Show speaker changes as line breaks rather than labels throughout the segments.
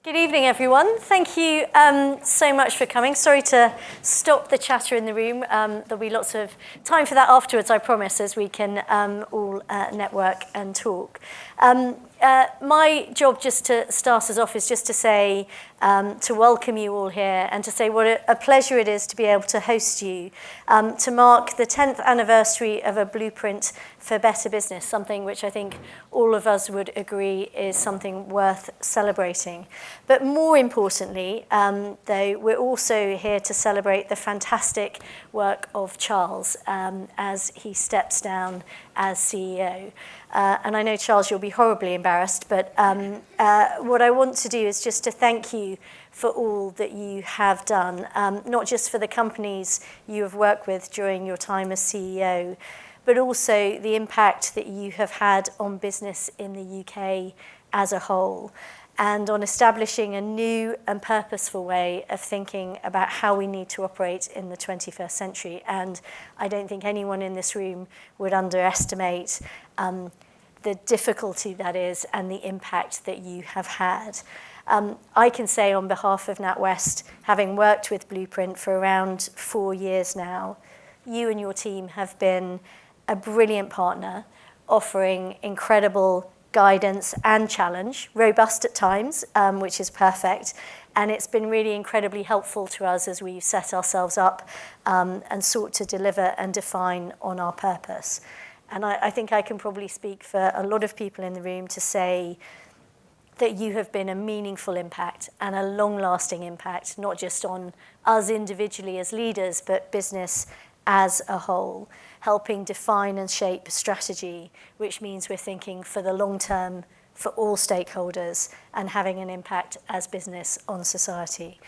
Good evening, everyone. Thank you so much for coming. Sorry to stop the chatter in the room. There'll be lots of time for that afterwards, I promise, as we can all network and talk. My job, just to start us off, is just to say, to welcome you all here and to say what a pleasure it is to be able to host you to mark the 10th anniversary of a blueprint for better business, something which I think all of us would agree is something worth celebrating. But more importantly, though, we're also here to celebrate the fantastic work of Charles as he steps down as CEO. And I know, Charles, you'll be horribly embarrassed, but what I want to do is just to thank you for all that you have done, not just for the companies you have worked with during your time as CEO, but also the impact that you have had on business in the UK as a whole, and on establishing a new and purposeful way of thinking about how we need to operate in the 21st century. And I don't think anyone in this room would underestimate the difficulty that is and the impact that you have had. I can say on behalf of NatWest, having worked with Blueprint for around 4 years now, you and your team have been a brilliant partner, offering incredible guidance and challenge, robust at times, which is perfect. And it's been really incredibly helpful to us as we set ourselves up and sought to deliver and define on our purpose. And I think I can probably speak for a lot of people in the room to say that you have been a meaningful impact and a long-lasting impact, not just on us individually as leaders, but business as a whole, helping define and shape strategy, which means we're thinking for the long term for all stakeholders and having an impact as business on society.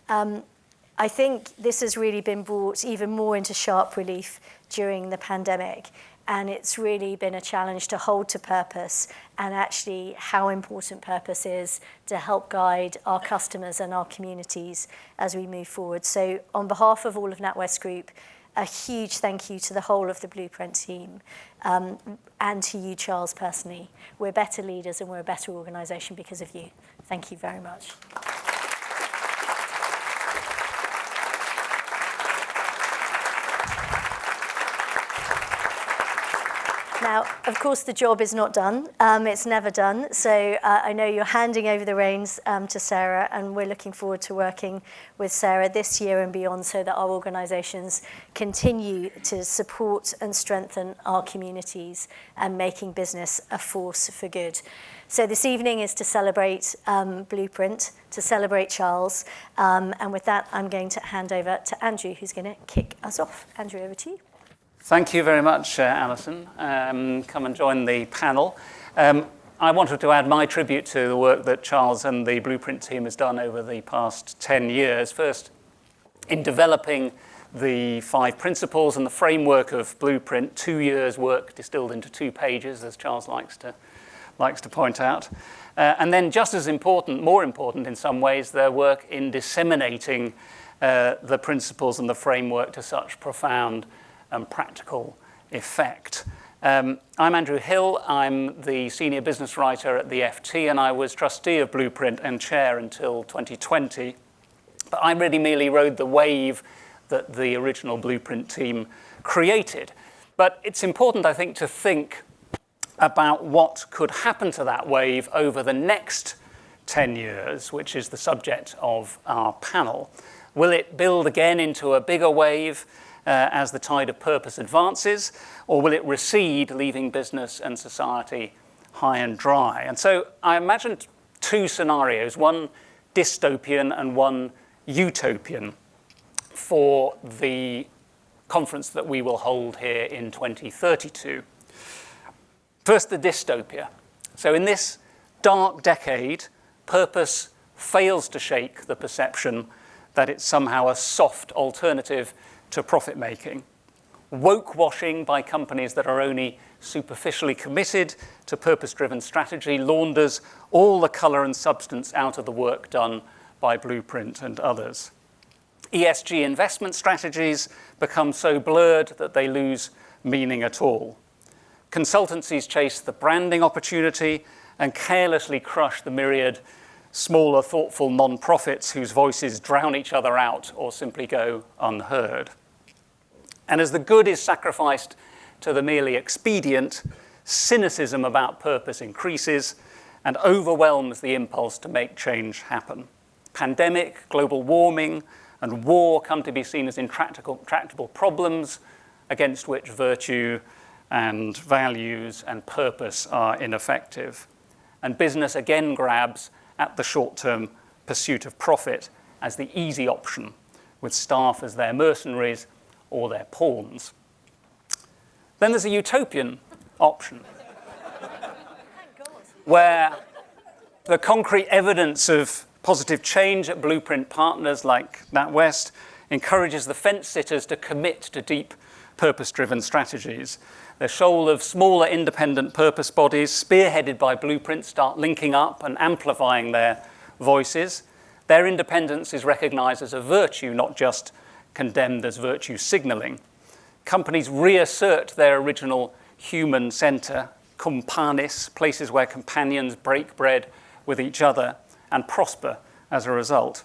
I think this has really been brought even more into sharp relief during the pandemic. And it's really been a challenge to hold to purpose and actually how important purpose is to help guide our customers and our communities as we move forward. So on behalf of all of NatWest Group, a huge thank you to the whole of the Blueprint team and to you, Charles, personally. We're better leaders and we're a better organisation because of you. Thank you very much. Now, of course, the job is not done. It's never done. So I know you're handing over the reins to Sarah, and we're looking forward to working with Sarah this year and beyond so that our organisations continue to support and strengthen our communities and making business a force for good. So this evening is to celebrate Blueprint, to celebrate Charles. And with that, I'm going to hand over to Andrew, who's going to kick us off. Andrew, over to you.
Thank you very much, Alison. Come and join the panel. I wanted to add my tribute to the work that Charles and the Blueprint team has done over the past 10 years. First, in developing the 5 principles and the framework of Blueprint, 2 years' work distilled into 2 pages, as Charles likes to point out. And then just as important, more important in some ways, their work in disseminating the principles and the framework to such profound and practical effect. I'm Andrew Hill. I'm the senior business writer at the FT, and I was trustee of Blueprint and chair until 2020. But I really merely rode the wave that the original Blueprint team created. But it's important, I think, to think about what could happen to that wave over the next 10 years, which is the subject of our panel. Will it build again into a bigger wave as the tide of purpose advances, or will it recede, leaving business and society high and dry? And so I imagined 2 scenarios, one dystopian and one utopian, for the conference that we will hold here in 2032. First, the dystopia. So in this dark decade, purpose fails to shake the perception that it's somehow a soft alternative to profit-making. Woke-washing by companies that are only superficially committed to purpose-driven strategy launders all the colour and substance out of the work done by Blueprint and others. ESG investment strategies become so blurred that they lose meaning at all. Consultancies chase the branding opportunity and carelessly crush the myriad smaller, thoughtful non-profits whose voices drown each other out or simply go unheard. And as the good is sacrificed to the merely expedient, cynicism about purpose increases and overwhelms the impulse to make change happen. Pandemic, global warming, and war come to be seen as intractable problems against which virtue and values and purpose are ineffective. And business again grabs at the short-term pursuit of profit as the easy option, with staff as their mercenaries or their pawns. Then there's a utopian option, where the concrete evidence of positive change at blueprint partners like NatWest encourages the fence-sitters to commit to deep purpose-driven strategies. The shoal of smaller independent purpose bodies, spearheaded by Blueprint, start linking up and amplifying their voices. Their independence is recognized as a virtue, not just condemned as virtue signaling. Companies reassert their original human center, companis, places where companions break bread with each other and prosper as a result.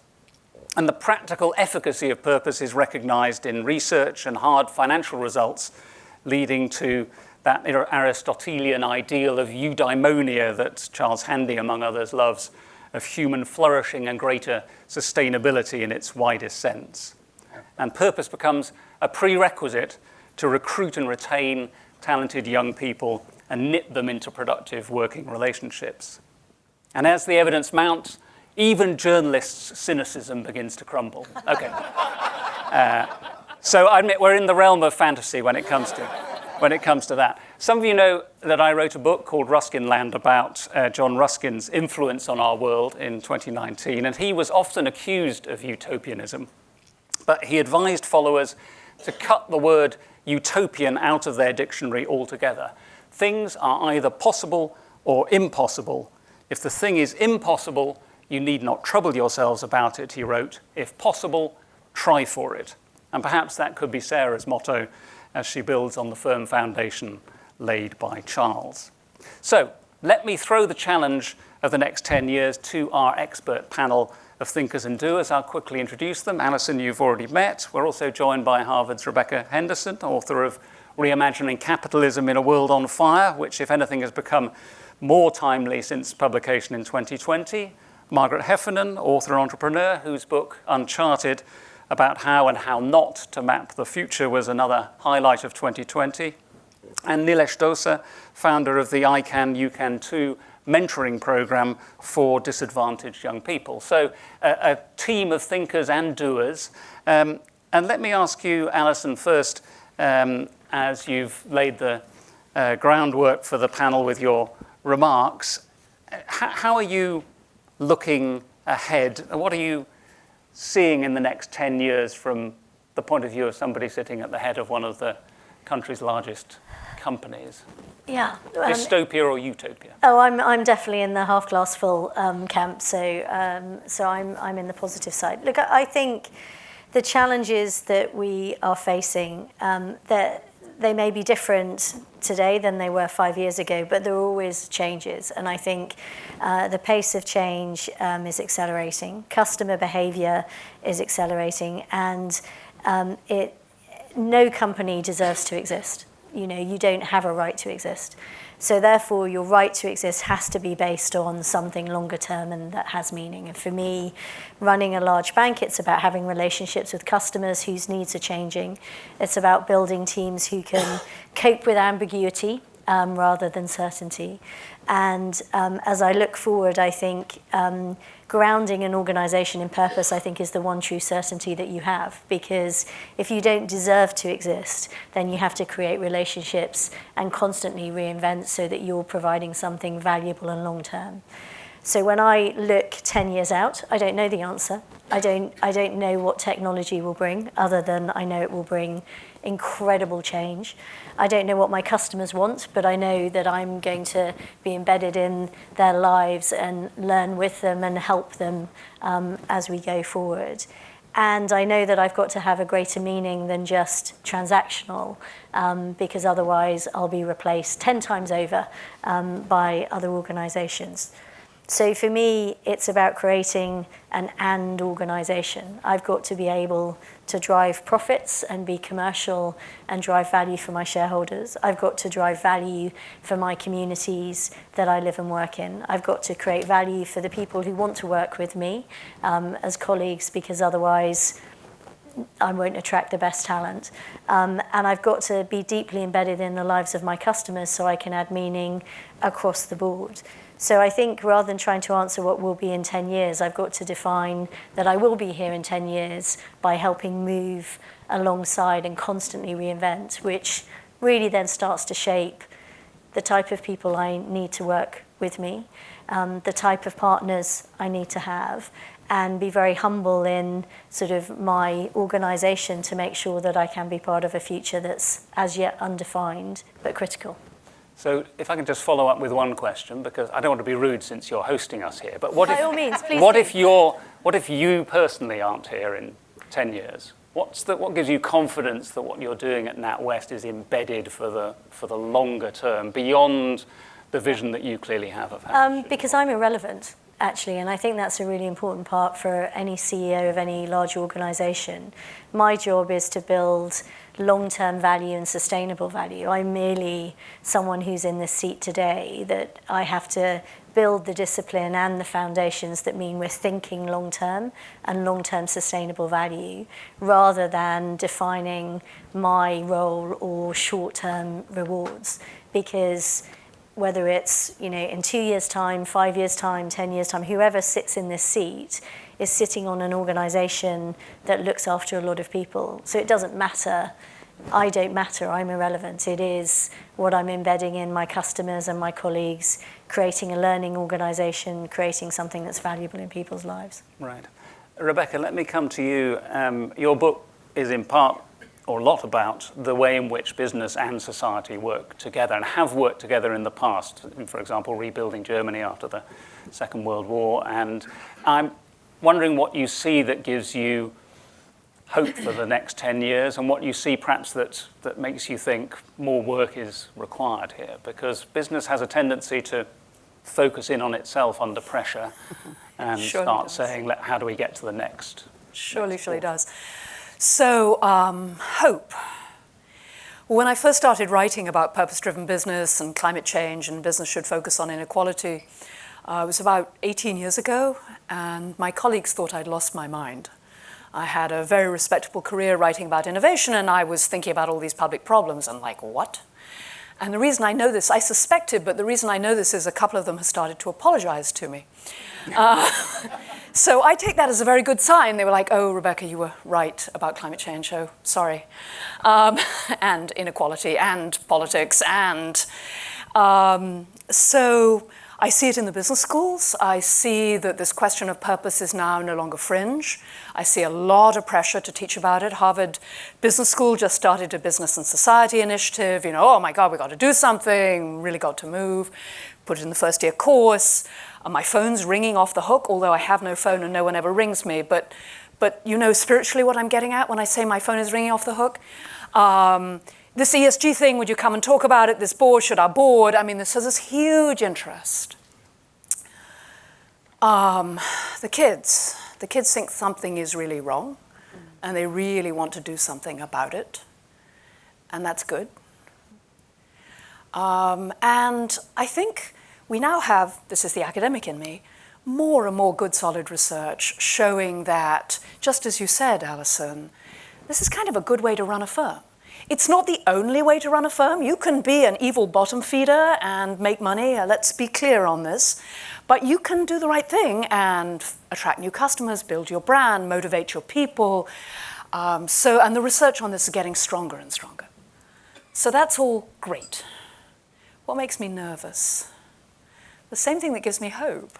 And the practical efficacy of purpose is recognized in research and hard financial results, leading to that Aristotelian ideal of eudaimonia that Charles Handy, among others, loves, of human flourishing and greater sustainability in its widest sense. And purpose becomes a prerequisite to recruit and retain talented young people and knit them into productive working relationships. And as the evidence mounts, even journalists' cynicism begins to crumble. Okay. So I admit we're in the realm of fantasy when it comes to that. Some of you know that I wrote a book called Ruskin Land about John Ruskin's influence on our world in 2019, and he was often accused of utopianism. But he advised followers to cut the word utopian out of their dictionary altogether. Things are either possible or impossible. If the thing is impossible, you need not trouble yourselves about it, he wrote. If possible, try for it. And perhaps that could be Sarah's motto as she builds on the firm foundation laid by Charles. So let me throw the challenge of the next 10 years to our expert panel of thinkers and doers. I'll quickly introduce them. Alison, you've already met. We're also joined by Harvard's Rebecca Henderson, author of Reimagining Capitalism in a World on Fire, which, if anything, has become more timely since publication in 2020. Margaret Heffernan, author-entrepreneur, whose book, Uncharted, about how and how not to map the future was another highlight of 2020. And Nilesh Dosa, founder of the icanyoucantoo mentoring program for disadvantaged young people. So a team of thinkers and doers. And let me ask you, Alison, first, as you've laid the groundwork for the panel with your remarks, how are you looking ahead? What are you seeing in the next 10 years from the point of view of somebody sitting at the head of one of the country's largest companies?
Yeah.
Dystopia or utopia?
Oh, I'm definitely in the half glass full camp. So I'm in the positive side. Look, I think the challenges that we are facing, that they may be different today than they were 5 years ago, but there are always changes. And I think the pace of change is accelerating. Customer behavior is accelerating, and no company deserves to exist. You know, you don't have a right to exist. So therefore, your right to exist has to be based on something longer term and that has meaning. And for me, running a large bank, it's about having relationships with customers whose needs are changing. It's about building teams who can cope with ambiguity rather than certainty. And as I look forward, I think grounding an organization in purpose, I think, is the one true certainty that you have. Because if you don't deserve to exist, then you have to create relationships and constantly reinvent so that you're providing something valuable and long-term. So when I look 10 years out, I don't know the answer. I don't know what technology will bring, other than I know it will bring incredible change. I don't know what my customers want, but I know that I'm going to be embedded in their lives and learn with them and help them as we go forward. And I know that I've got to have a greater meaning than just transactional, because otherwise I'll be replaced 10 times over by other organizations. So for me, it's about creating an and organization. I've got to be able to drive profits and be commercial and drive value for my shareholders. I've got to drive value for my communities that I live and work in. I've got to create value for the people who want to work with me as colleagues, because otherwise I won't attract the best talent. And I've got to be deeply embedded in the lives of my customers so I can add meaning across the board. So I think rather than trying to answer what will be in 10 years, I've got to define that I will be here in 10 years by helping move alongside and constantly reinvent, which really then starts to shape the type of people I need to work with me, the type of partners I need to have, and be very humble in sort of my organization to make sure that I can be part of a future that's as yet undefined but critical.
So if I can just follow up with one question, because I don't want to be rude since you're hosting us here, but what
By
if,
all means, please
what
do.
if you personally aren't here in 10 years? What gives you confidence that what you're doing at NatWest is embedded for the longer term, beyond the vision that you clearly have of how
because I'm irrelevant, actually, and I think that's a really important part for any CEO of any large organization. My job is to build long-term value and sustainable value. I'm merely someone who's in this seat today, that I have to build the discipline and the foundations that mean we're thinking long-term and long-term sustainable value, rather than defining my role or short-term rewards. Because whether it's, in 2 years' time, 5 years' time, 10 years' time, whoever sits in this seat is sitting on an organization that looks after a lot of people. So it doesn't matter. I don't matter. I'm irrelevant. It is what I'm embedding in my customers and my colleagues, creating a learning organization, creating something that's valuable in people's lives.
Right. Rebecca, let me come to you. Your book is in part or a lot about the way in which business and society work together and have worked together in the past. For example, rebuilding Germany after the Second World War. And I'm wondering what you see that gives you hope for the next 10 years, and what you see perhaps that makes you think more work is required here, because business has a tendency to focus in on itself under pressure and start saying, how do we get to the next?
Surely does. So, hope. When I first started writing about purpose-driven business and climate change and business should focus on inequality, it was about 18 years ago, and my colleagues thought I'd lost my mind. I had a very respectable career writing about innovation, and I was thinking about all these public problems, and like, what? And the reason I know this, I suspected, but the reason I know this is a couple of them have started to apologize to me. So I take that as a very good sign. They were like, oh, Rebecca, you were right about climate change, oh, sorry. And inequality and politics and... So I see it in the business schools. I see that this question of purpose is now no longer fringe. I see a lot of pressure to teach about it. Harvard Business School just started a business and society initiative. Oh my God, we got to do something, really got to move. Put it in the first year course. My phone's ringing off the hook, although I have no phone and no one ever rings me. But spiritually what I'm getting at when I say my phone is ringing off the hook? This ESG thing, would you come and talk about it? This board, should our board? I mean, this has this huge interest. The kids think something is really wrong, and they really want to do something about it, and that's good. And I think we now have, this is the academic in me, more and more good solid research showing that, just as you said, Alison, this is kind of a good way to run a firm. It's not the only way to run a firm. You can be an evil bottom feeder and make money, let's be clear on this, but you can do the right thing and attract new customers, build your brand, motivate your people. And the research on this is getting stronger and stronger. So that's all great. What makes me nervous? The same thing that gives me hope.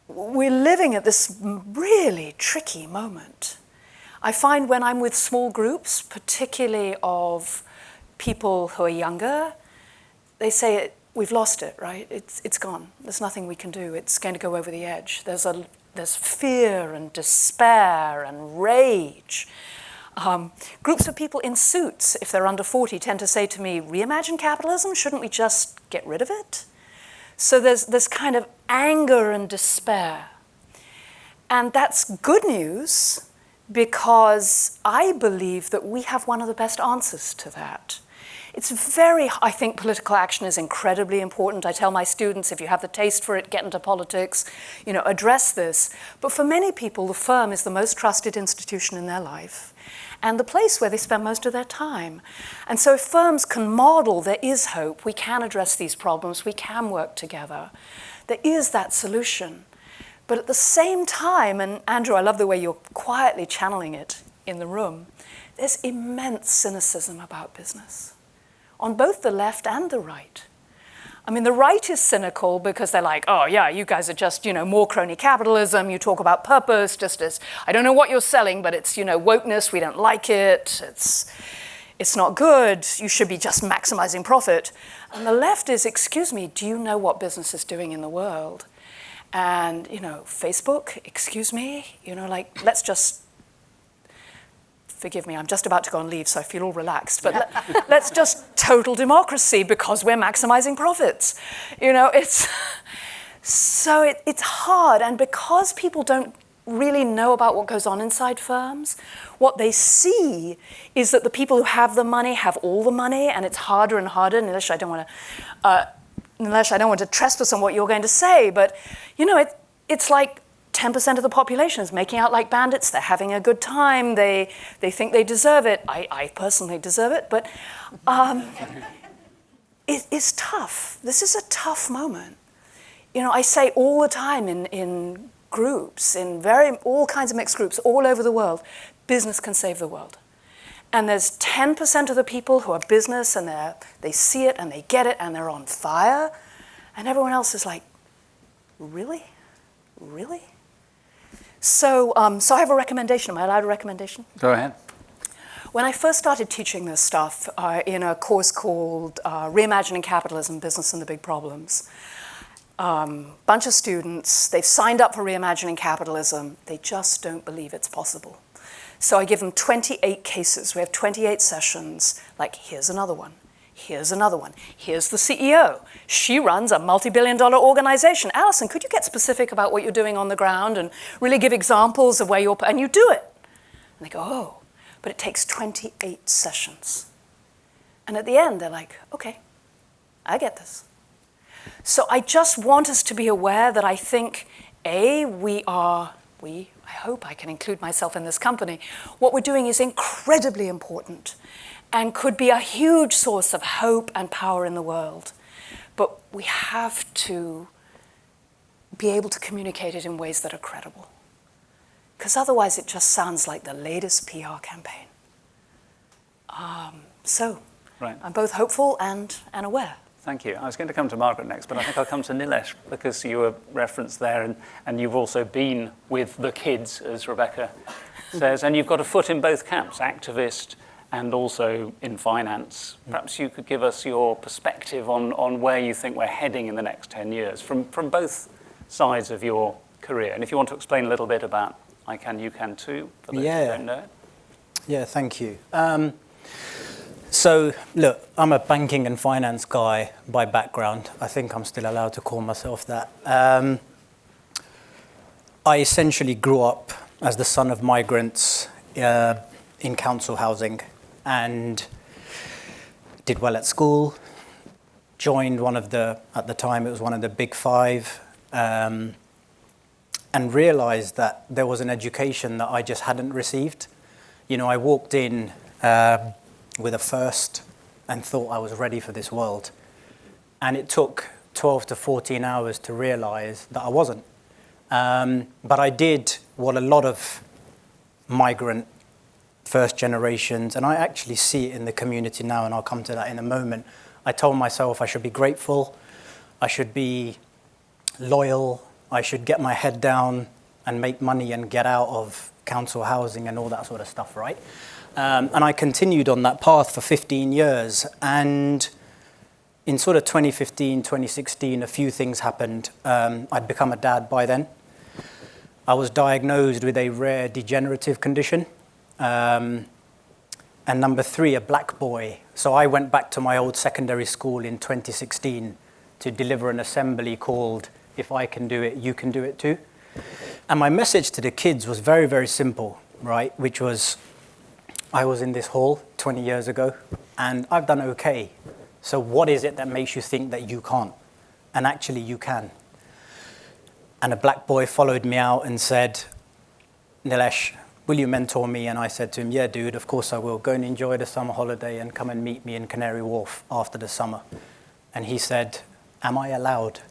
We're living at this really tricky moment. I find when I'm with small groups, particularly of people who are younger, they say, we've lost it, right? It's gone. There's nothing we can do. It's going to go over the edge. There's fear and despair and rage. Groups of people in suits, if they're under 40, tend to say to me, reimagine capitalism? Shouldn't we just get rid of it? So there's kind of anger and despair. And that's good news because I believe that we have one of the best answers to that. I think political action is incredibly important. I tell my students, if you have the taste for it, get into politics, address this. But for many people, the firm is the most trusted institution in their life and the place where they spend most of their time. And so if firms can model there is hope, we can address these problems, we can work together, there is that solution. But at the same time, and Andrew, I love the way you're quietly channeling it in the room, there's immense cynicism about business on both the left and the right. I mean, the right is cynical because they're like, oh yeah, you guys are just, more crony capitalism, you talk about purpose, just as, I don't know what you're selling, but it's, wokeness, we don't like it, it's not good, you should be just maximizing profit. And the left is, excuse me, do you know what business is doing in the world? And, Facebook, excuse me, let's just, forgive me, I'm just about to go on leave, so I feel all relaxed, but let's just total democracy because we're maximizing profits. It's hard, and because people don't really know about what goes on inside firms, what they see is that the people who have the money have all the money, and it's harder and harder. Nilesh, I don't want to trespass on what you're going to say, but it's like 10% of the population is making out like bandits. They're having a good time. They think they deserve it. I personally deserve it, but it's tough. This is a tough moment. I say all the time in groups, in all kinds of mixed groups all over the world, business can save the world. And there's 10% of the people who are business and they see it and they get it and they're on fire, and everyone else is like, really? Really? So I have a recommendation. Am I allowed a recommendation?
Go ahead.
When I first started teaching this stuff in a course called Reimagining Capitalism, Business and the Big Problems, bunch of students, they've signed up for Reimagining Capitalism, they just don't believe it's possible. So I give them 28 cases. We have 28 sessions, like here's another one. Here's another one. Here's the CEO. She runs a multi-billion-dollar organization. Alison, could you get specific about what you're doing on the ground and really give examples of where you're, and you do it. And they go, oh, but it takes 28 sessions. And at the end, they're like, okay, I get this. So I just want us to be aware that I think, I hope I can include myself in this company, what we're doing is incredibly important and could be a huge source of hope and power in the world. But we have to be able to communicate it in ways that are credible. Because otherwise it just sounds like the latest PR campaign. Right. I'm both hopeful and aware.
Thank you. I was going to come to Margaret next, but I think I'll come to Nilesh because you were referenced there and you've also been with the kids, as Rebecca says, and you've got a foot in both camps, activist and also in finance. Perhaps you could give us your perspective on where you think we're heading in the next 10 years from both sides of your career. And if you want to explain a little bit about icanyoucantoo, for those who don't know it.
Yeah, thank you. So, look, I'm a banking and finance guy by background. I think I'm still allowed to call myself that. I essentially grew up as the son of migrants in council housing and did well at school, joined at the time it was one of the big five, and realized that there was an education that I just hadn't received. I walked in with a first and thought I was ready for this world. And it took 12 to 14 hours to realize that I wasn't. But I did what a lot of migrant first generations, and I actually see it in the community now, and I'll come to that in a moment. I told myself I should be grateful, I should be loyal, I should get my head down and make money and get out of council housing and all that sort of stuff, right? And I continued on that path for 15 years. And in sort of 2015, 2016, a few things happened. I'd become a dad by then. I was diagnosed with a rare degenerative condition. And number 3, a black boy. So I went back to my old secondary school in 2016 to deliver an assembly called "If I Can Do It, You Can Do It Too." And my message to the kids was very, very simple, right? Which was, I was in this hall 20 years ago, and I've done okay. So what is it that makes you think that you can't? And actually you can. And a black boy followed me out and said, "Nilesh, will you mentor me?" And I said to him, "Yeah, dude, of course I will. Go and enjoy the summer holiday and come and meet me in Canary Wharf after the summer." And he said, "Am I allowed?"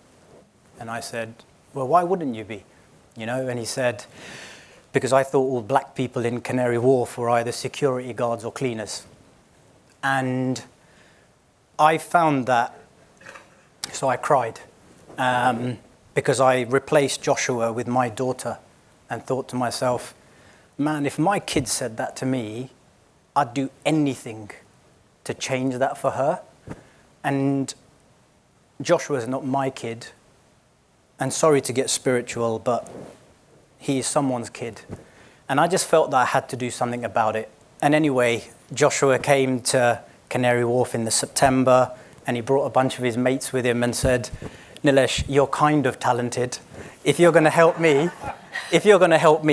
And I said, "Well, why wouldn't you be?" You know, and he said, "Because I thought all black people in Canary Wharf were either security guards or cleaners." And I found that, so I cried, because I replaced Joshua with my daughter and thought to myself, man, if my kid said that to me, I'd do anything to change that for her. And Joshua's not my kid. And sorry to get spiritual, but he is someone's kid. And I just felt that I had to do something about it. And anyway, Joshua came to Canary Wharf in the September, and he brought a bunch of his mates with him and said, "Nilesh, you're kind of talented. If you're going to help me,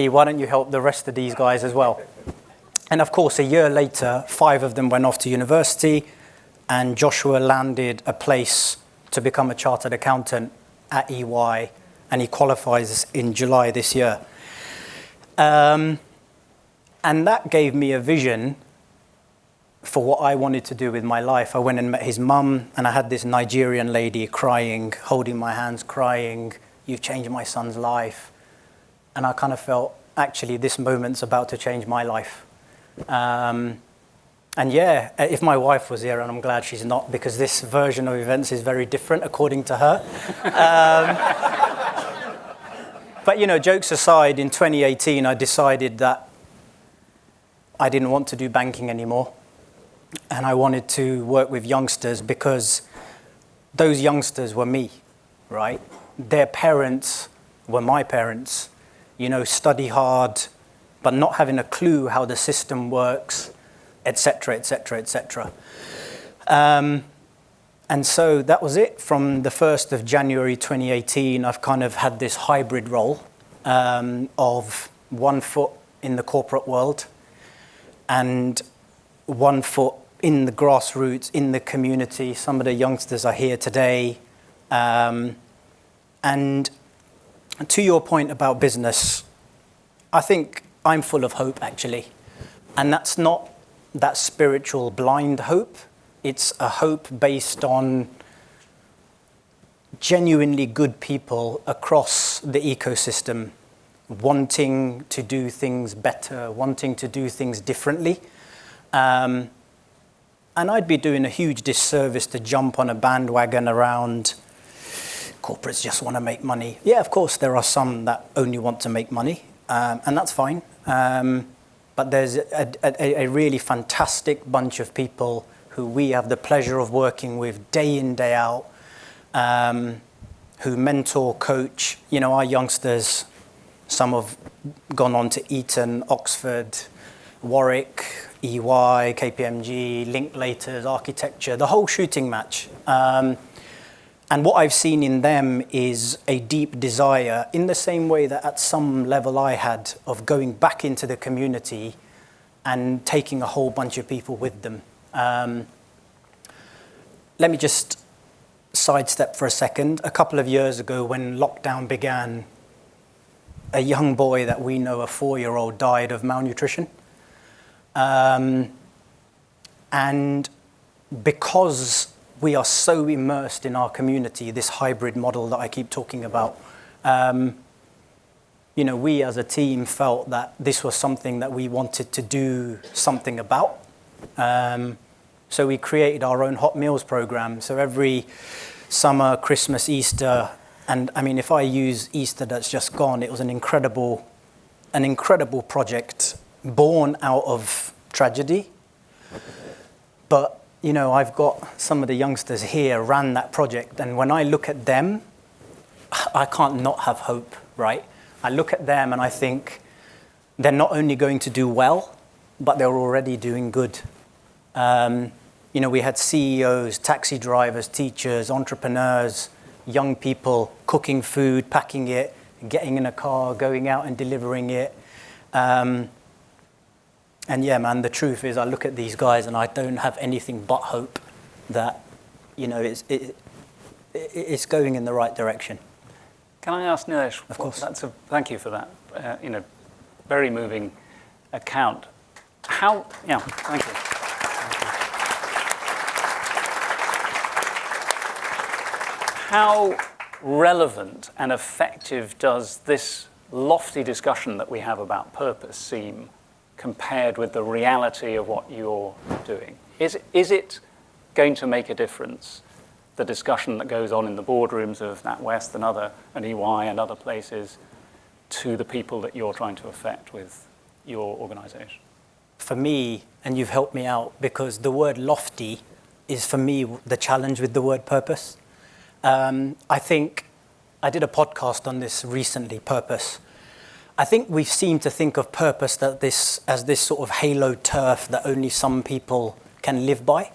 why don't you help the rest of these guys as well?" And of course, a year later, 5 of them went off to university, and Joshua landed a place to become a chartered accountant at EY, and he qualifies in July this year. And that gave me a vision for what I wanted to do with my life. I went and met his mum, and I had this Nigerian lady crying, holding my hands, crying, "You've changed my son's life." And I kind of felt, actually, this moment's about to change my life. And yeah, if my wife was here, and I'm glad she's not, because this version of events is very different according to her. But, you know, jokes aside, in 2018, I decided that I didn't want to do banking anymore. And I wanted to work with youngsters because those youngsters were me, right? Their parents were my parents, you know, study hard, but not having a clue how the system works, etc., etc., etc. And so that was it. From the 1st of January 2018, I've kind of had this hybrid role of 1 foot in the corporate world and 1 foot in the grassroots, in the community. Some of the youngsters are here today. And to your point about business, I think I'm full of hope, actually. And that's not that spiritual blind hope. It's a hope based on genuinely good people across the ecosystem wanting to do things better, wanting to do things differently. And I'd be doing a huge disservice to jump on a bandwagon around corporates just want to make money. Yeah, of course, there are some that only want to make money, and that's fine. But there's a really fantastic bunch of people who we have the pleasure of working with day in, day out, who mentor, coach. You know, our youngsters, some have gone on to Eton, Oxford, Warwick, EY, KPMG, Linklaters, architecture, the whole shooting match. And what I've seen in them is a deep desire, in the same way that at some level I had, of going back into the community and taking a whole bunch of people with them. Let me just sidestep for a second. A couple of years ago, when lockdown began, a young boy that we know, a 4-year-old, died of malnutrition. And because we are so immersed in our community, this hybrid model that I keep talking about, you know, we as a team felt that this was something that we wanted to do something about. So we created our own hot meals program. So every summer, Christmas, Easter, and I mean, if I use Easter that's just gone, it was an incredible project born out of tragedy. But you know, I've got some of the youngsters here ran that project, and when I look at them, I can't not have hope, right? I look at them and I think they're not only going to do well, but they're already doing good. You know, we had CEOs, taxi drivers, teachers, entrepreneurs, young people cooking food, packing it, getting in a car, going out and delivering it. And yeah, man, the truth is I look at these guys and I don't have anything but hope that, you know, it's going in the right direction.
Can I ask Nilesh?
Of course.
Thank you for that, very moving account. Thank you. How relevant and effective does this lofty discussion that we have about purpose seem compared with the reality of what you're doing? Is it going to make a difference, the discussion that goes on in the boardrooms of NatWest and EY and other places, to the people that you're trying to affect with your organization?
For me, and you've helped me out, because the word lofty is for me the challenge with the word purpose. I think I did a podcast on this recently, purpose. I think we seem to think of purpose as this sort of halo turf that only some people can live by.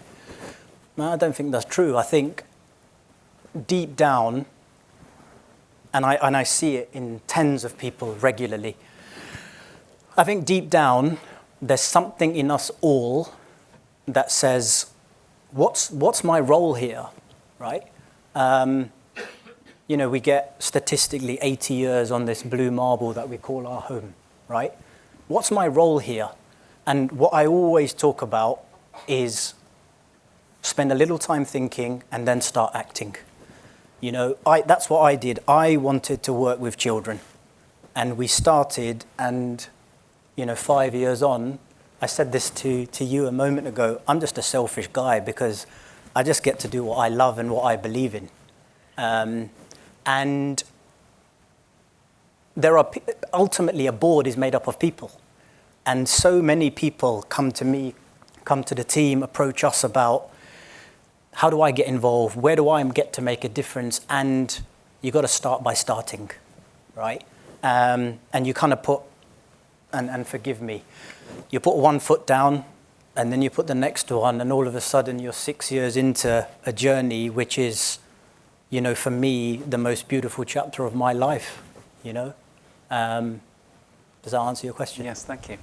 No, I don't think that's true. I think deep down, and I see it in tens of people regularly, I think deep down there's something in us all that says, what's my role here, right? You know, we get statistically 80 years on this blue marble that we call our home, right? What's my role here? And what I always talk about is spend a little time thinking and then start acting. You know, that's what I did. I wanted to work with children. And we started, and, 5 years on, I said this to you a moment ago, I'm just a selfish guy because I just get to do what I love and what I believe in. And there are ultimately a board is made up of people. And so many people come to me, come to the team, approach us about how do I get involved? Where do I get to make a difference? And you got to start by starting, right? And you kind of put, and forgive me, you put one foot down and then you put the next one, and all of a sudden you're 6 years into a journey which is, for me, the most beautiful chapter of my life, Does that answer your question?
Yes, thank you.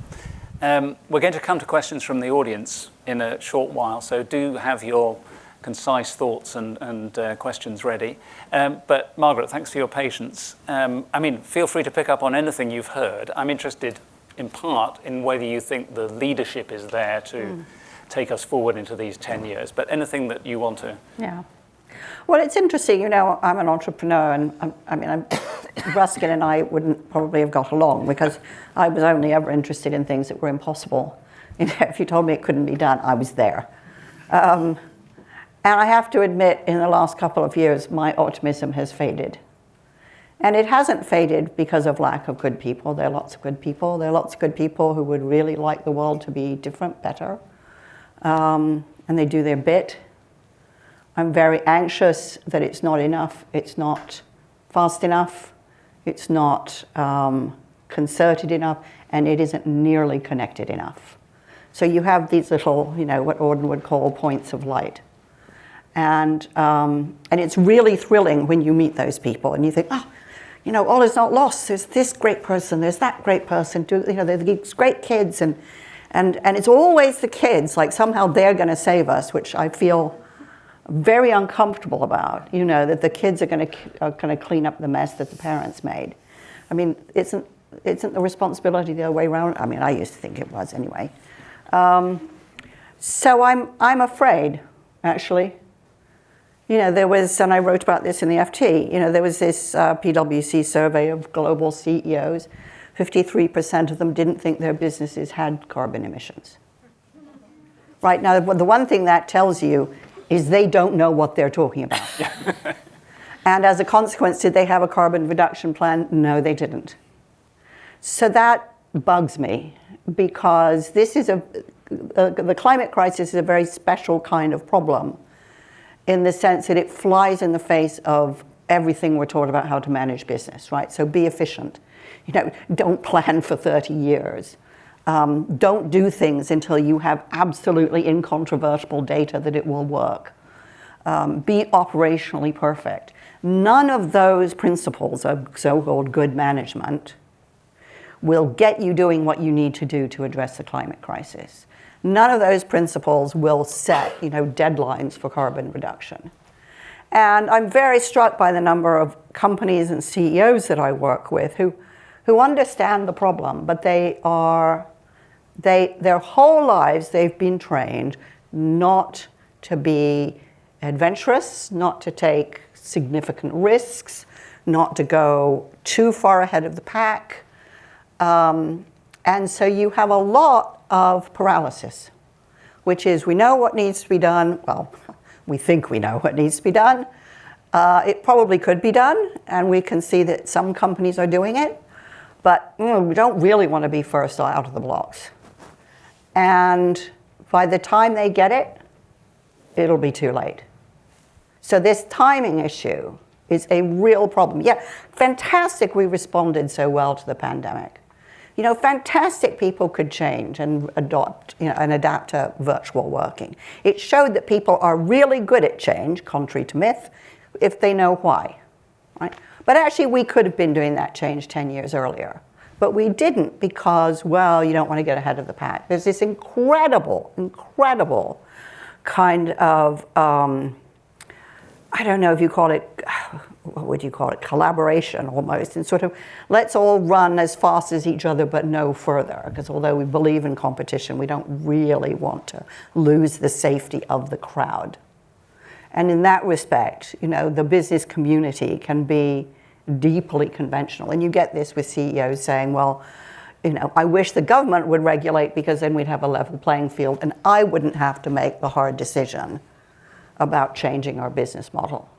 We're going to come to questions from the audience in a short while, so do have your concise thoughts and questions ready. But Margaret, thanks for your patience. Feel free to pick up on anything you've heard. I'm interested in part in whether you think the leadership is there to take us forward into these 10 years, but anything that you want to...
Yeah. Well, it's interesting, I'm an entrepreneur, and Ruskin and I wouldn't probably have got along because I was only ever interested in things that were impossible. If you told me it couldn't be done, I was there. And I have to admit, in the last couple of years, my optimism has faded. And it hasn't faded because of lack of good people. There are lots of good people. There are lots of good people who would really like the world to be different, better. And they do their bit. I'm very anxious that it's not enough. It's not fast enough. It's not concerted enough. And it isn't nearly connected enough. So you have these little, what Auden would call points of light. And it's really thrilling when you meet those people and you think, all is not lost. There's this great person, there's that great person, there's these great kids, and it's always the kids, like somehow they're going to save us, which I feel very uncomfortable about. That the kids are going to clean up the mess that the parents made. Isn't the responsibility the other way around? I used to think it was anyway. So I'm afraid, actually. There was, and I wrote about this in the FT, there was this PwC survey of global CEOs. 53% of them didn't think their businesses had carbon emissions. Right now, the one thing that tells you is they don't know what they're talking about. And as a consequence, did they have a carbon reduction plan? No, they didn't. So that bugs me because this is the climate crisis is a very special kind of problem, in the sense that it flies in the face of everything we're taught about how to manage business, right? So be efficient. Don't plan for 30 years. Don't do things until you have absolutely incontrovertible data that it will work. Be operationally perfect. None of those principles of so-called good management will get you doing what you need to do to address the climate crisis. None of those principles will set, deadlines for carbon reduction. And I'm very struck by the number of companies and CEOs that I work with who understand the problem, but their whole lives they've been trained not to be adventurous, not to take significant risks, not to go too far ahead of the pack. And so you have a lot of paralysis, which is we know what needs to be done. Well, we think we know what needs to be done. It probably could be done, and we can see that some companies are doing it, but we don't really want to be first out of the blocks. And by the time they get it, it'll be too late. So this timing issue is a real problem. Yeah, fantastic we responded so well to the pandemic. Fantastic people could change and adopt, and adapt to virtual working. It showed that people are really good at change, contrary to myth, if they know why, right? But actually we could have been doing that change 10 years earlier. But we didn't because, well, you don't want to get ahead of the pack. There's this incredible kind of, I don't know if you call it, what would you call it, collaboration almost, and sort of let's all run as fast as each other but no further, because although we believe in competition, we don't really want to lose the safety of the crowd. And in that respect, the business community can be deeply conventional. And you get this with CEOs saying, well, I wish the government would regulate because then we'd have a level playing field and I wouldn't have to make the hard decision about changing our business model.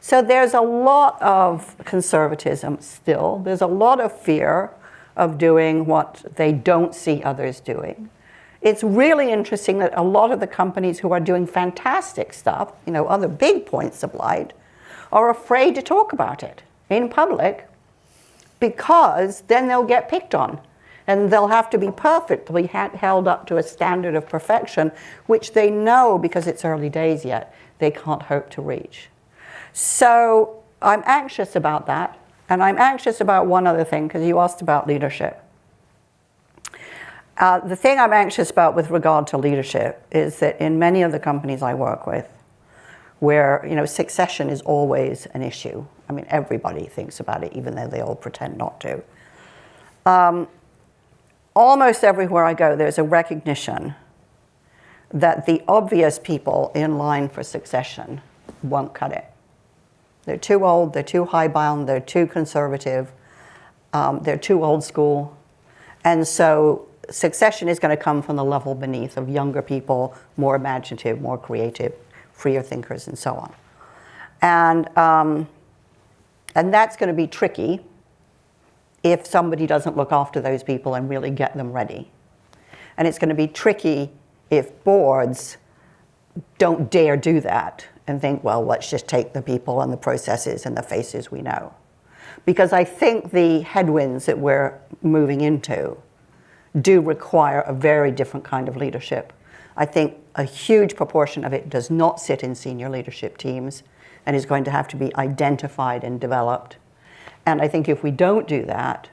So there's a lot of conservatism still. There's a lot of fear of doing what they don't see others doing. It's really interesting that a lot of the companies who are doing fantastic stuff, other big points of light, are afraid to talk about it in public because then they'll get picked on and they'll have to be perfectly held up to a standard of perfection, which they know, because it's early days yet, they can't hope to reach. So I'm anxious about that, and I'm anxious about one other thing, because you asked about leadership. The thing I'm anxious about with regard to leadership is that in many of the companies I work with, where succession is always an issue. I mean, everybody thinks about it, even though they all pretend not to. Almost everywhere I go, there's a recognition that the obvious people in line for succession won't cut it. They're too old, they're too high-bound, they're too conservative, they're too old school. And so succession is going to come from the level beneath of younger people, more imaginative, more creative, freer thinkers, and so on. And that's going to be tricky if somebody doesn't look after those people and really get them ready. And it's going to be tricky if boards don't dare do that and think, well, let's just take the people and the processes and the faces we know. Because I think the headwinds that we're moving into do require a very different kind of leadership. I think a huge proportion of it does not sit in senior leadership teams and is going to have to be identified and developed. And I think if we don't do that,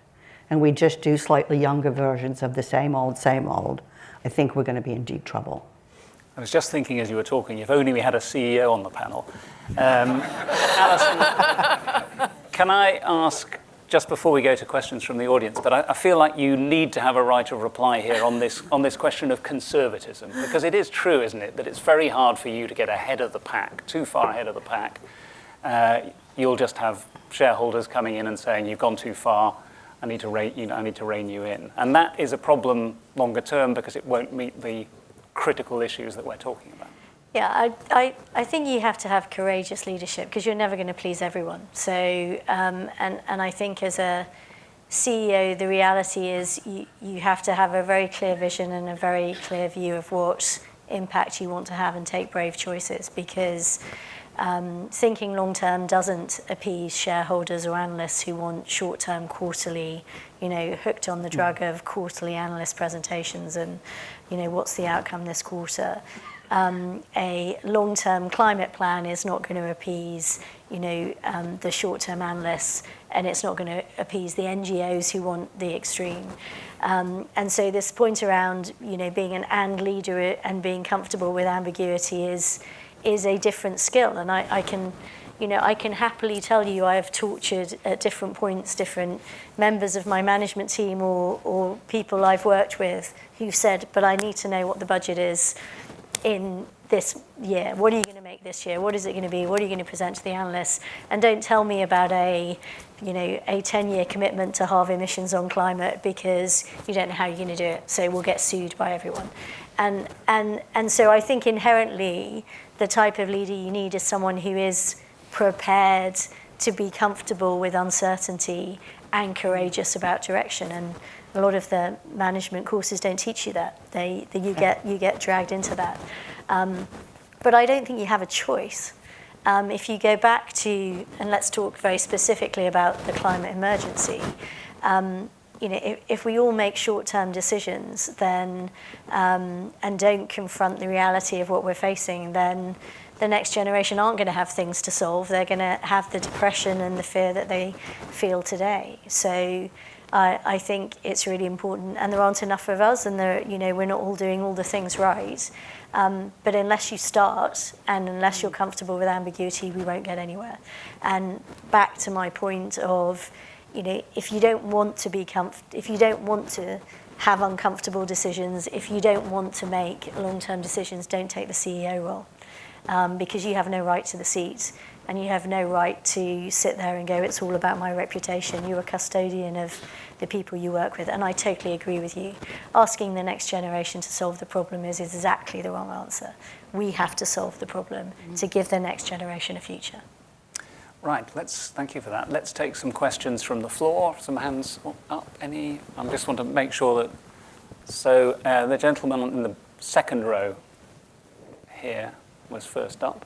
and we just do slightly younger versions of the same old, I think we're going to be in deep trouble.
I was just thinking as you were talking, if only we had a CEO on the panel. Alison, can I ask, just before we go to questions from the audience, but I feel like you need to have a right of reply here on this question of conservatism, because it is true, isn't it, that it's very hard for you to get ahead of the pack, too far ahead of the pack. You'll just have shareholders coming in and saying, you've gone too far, I need to rein you in. And that is a problem longer term because it won't meet the critical issues that we're talking about.
Yeah, I think you have to have courageous leadership because you're never going to please everyone. So, and I think as a CEO, the reality is you have to have a very clear vision and a very clear view of what impact you want to have and take brave choices, because Thinking long-term doesn't appease shareholders or analysts who want short-term quarterly, hooked on the drug of quarterly analyst presentations and, what's the outcome this quarter. A long-term climate plan is not going to appease, the short-term analysts, and it's not going to appease the NGOs who want the extreme. And so this point around, being an and leader and being comfortable with ambiguity is a different skill. And I can happily tell you I have tortured at different points different members of my management team or people I've worked with who've said, but I need to know what the budget is in this year. What are you going to make this year? What is it going to be? What are you going to present to the analysts? And don't tell me about a 10-year commitment to halve emissions on climate, because you don't know how you're going to do it. So we'll get sued by everyone. And so I think inherently the type of leader you need is someone who is prepared to be comfortable with uncertainty and courageous about direction. And a lot of the management courses don't teach you that. You get dragged into that. But I don't think you have a choice. If you go back to, and let's talk very specifically about the climate emergency, if we all make short-term decisions then and don't confront the reality of what we're facing, then the next generation aren't going to have things to solve. They're going to have the depression and the fear that they feel today. So I think it's really important, and there aren't enough of us, and we're not all doing all the things right. But unless you start, and unless you're comfortable with ambiguity, we won't get anywhere. And back to my point of, if you don't want to be if you don't want to have uncomfortable decisions, if you don't want to make long-term decisions, don't take the CEO role, because you have no right to the seat. And you have no right to sit there and go, it's all about my reputation. You're a custodian of the people you work with. And I totally agree with you. Asking the next generation to solve the problem is exactly the wrong answer. We have to solve the problem to give the next generation a future.
Right, thank you for that. Let's take some questions from the floor. Some hands up. Any? I just want to make sure that. So the gentleman in the second row here was first up.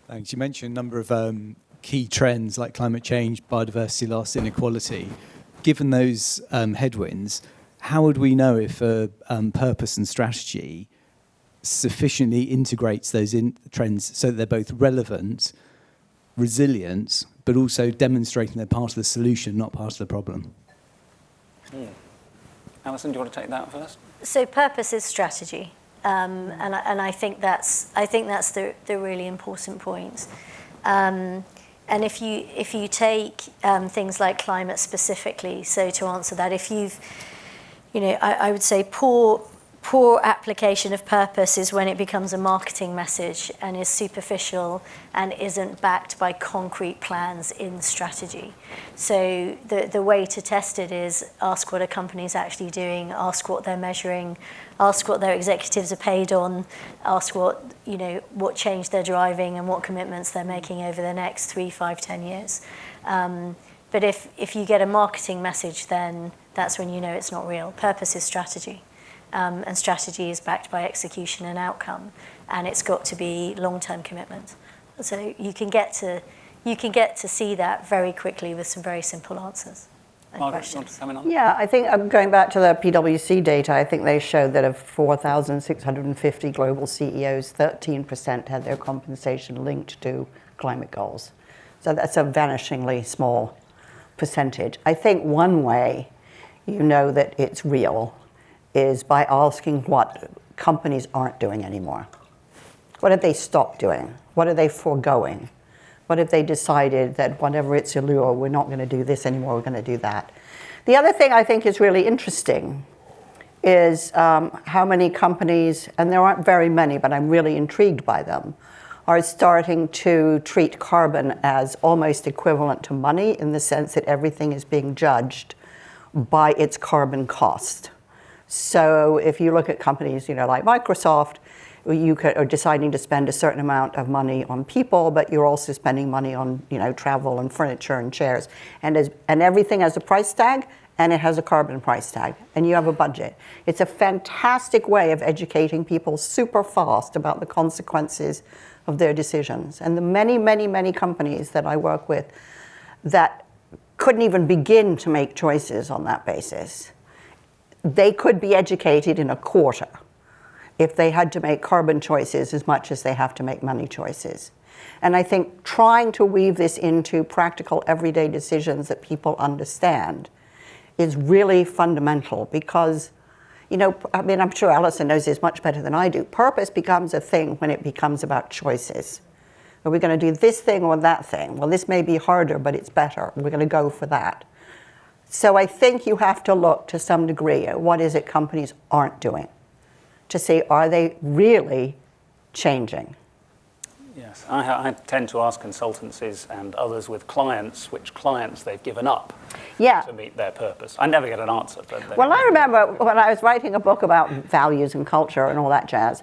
Thanks. You mentioned a number of key trends like climate change, biodiversity loss, inequality. Given those headwinds, how would we know if purpose and strategy sufficiently integrates those trends so that they're both relevant, resilient, but also demonstrating they're part of the solution, not part of the problem?
Alison, do you want to take that first?
So purpose is strategy. And I think that's the really important point. And if you take things like climate specifically, so to answer that, if you've, I would say poor application of purpose is when it becomes a marketing message and is superficial and isn't backed by concrete plans in strategy. So the way to test it is ask what a company's actually doing, ask what they're measuring, ask what their executives are paid on, ask what change they're driving and what commitments they're making over the next 3, 5, 10 years. But if you get a marketing message, then that's when you know it's not real. Purpose is strategy. And strategy is backed by execution and outcome, and it's got to be long-term commitment. So you can get to see that very quickly with some very simple answers and
Margaret, you want
questions.
to come in on that?
Yeah, I think going back to the PwC data, I think they showed that of 4,650 global CEOs, 13% had their compensation linked to climate goals. So that's a vanishingly small percentage. I think one way you know that it's real is by asking what companies aren't doing anymore. What have they stopped doing? What are they foregoing? What have they decided that whatever its allure, we're not going to do this anymore, we're going to do that? The other thing I think is really interesting is how many companies, and there aren't very many, but I'm really intrigued by them, are starting to treat carbon as almost equivalent to money in the sense that everything is being judged by its carbon cost. So if you look at companies, like Microsoft, you are deciding to spend a certain amount of money on people, but you're also spending money on, travel and furniture and chairs, and everything has a price tag, and it has a carbon price tag, and you have a budget. It's a fantastic way of educating people super fast about the consequences of their decisions. And the many, many, many companies that I work with that couldn't even begin to make choices on that basis, they could be educated in a quarter if they had to make carbon choices as much as they have to make money choices. And I think trying to weave this into practical everyday decisions that people understand is really fundamental, because, you know, I mean, I'm sure Alison knows this much better than I do. Purpose becomes a thing when it becomes about choices. Are we going to do this thing or that thing? Well, this may be harder, but it's better. We're going to go for that. So I think you have to look to some degree at what is it companies aren't doing, to see, are they really changing?
Yes, I tend to ask consultancies and others with clients which clients they've given up to meet their purpose. I never get an answer. But
well, I remember when I was writing a book about values and culture and all that jazz,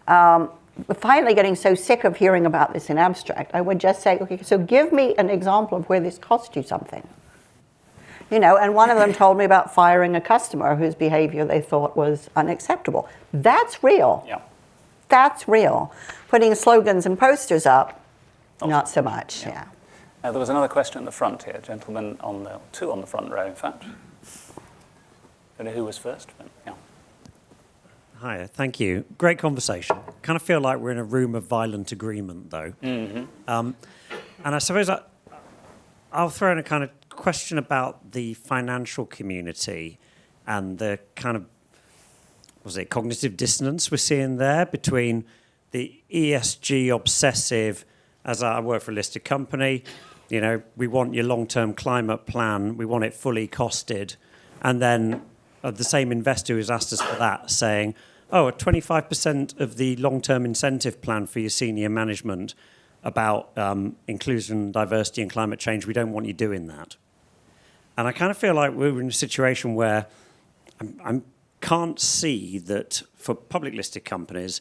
finally getting so sick of hearing about this in abstract, I would just say, okay, so give me an example of where this cost you something. You know, and one of them told me about firing a customer whose behavior they thought was unacceptable. That's real.
Yeah.
That's real. Putting slogans and posters up, not so much. Yeah.
There was another question at the front here, gentlemen two on the front row, in fact. Don't know who was first. But, yeah.
Hi, thank you. Great conversation. Kind of feel like we're in a room of violent agreement, though. Mm-hmm. And I suppose I'll throw in a kind of question about the financial community and the kind of, cognitive dissonance we're seeing there between the ESG obsessive, as I work for a listed company, you know, we want your long-term climate plan, we want it fully costed, and then the same investor who's asked us for that saying, oh, 25% of the long-term incentive plan for your senior management about inclusion, diversity and climate change, we don't want you doing that. And I kind of feel like we're in a situation where I can't see that for public listed companies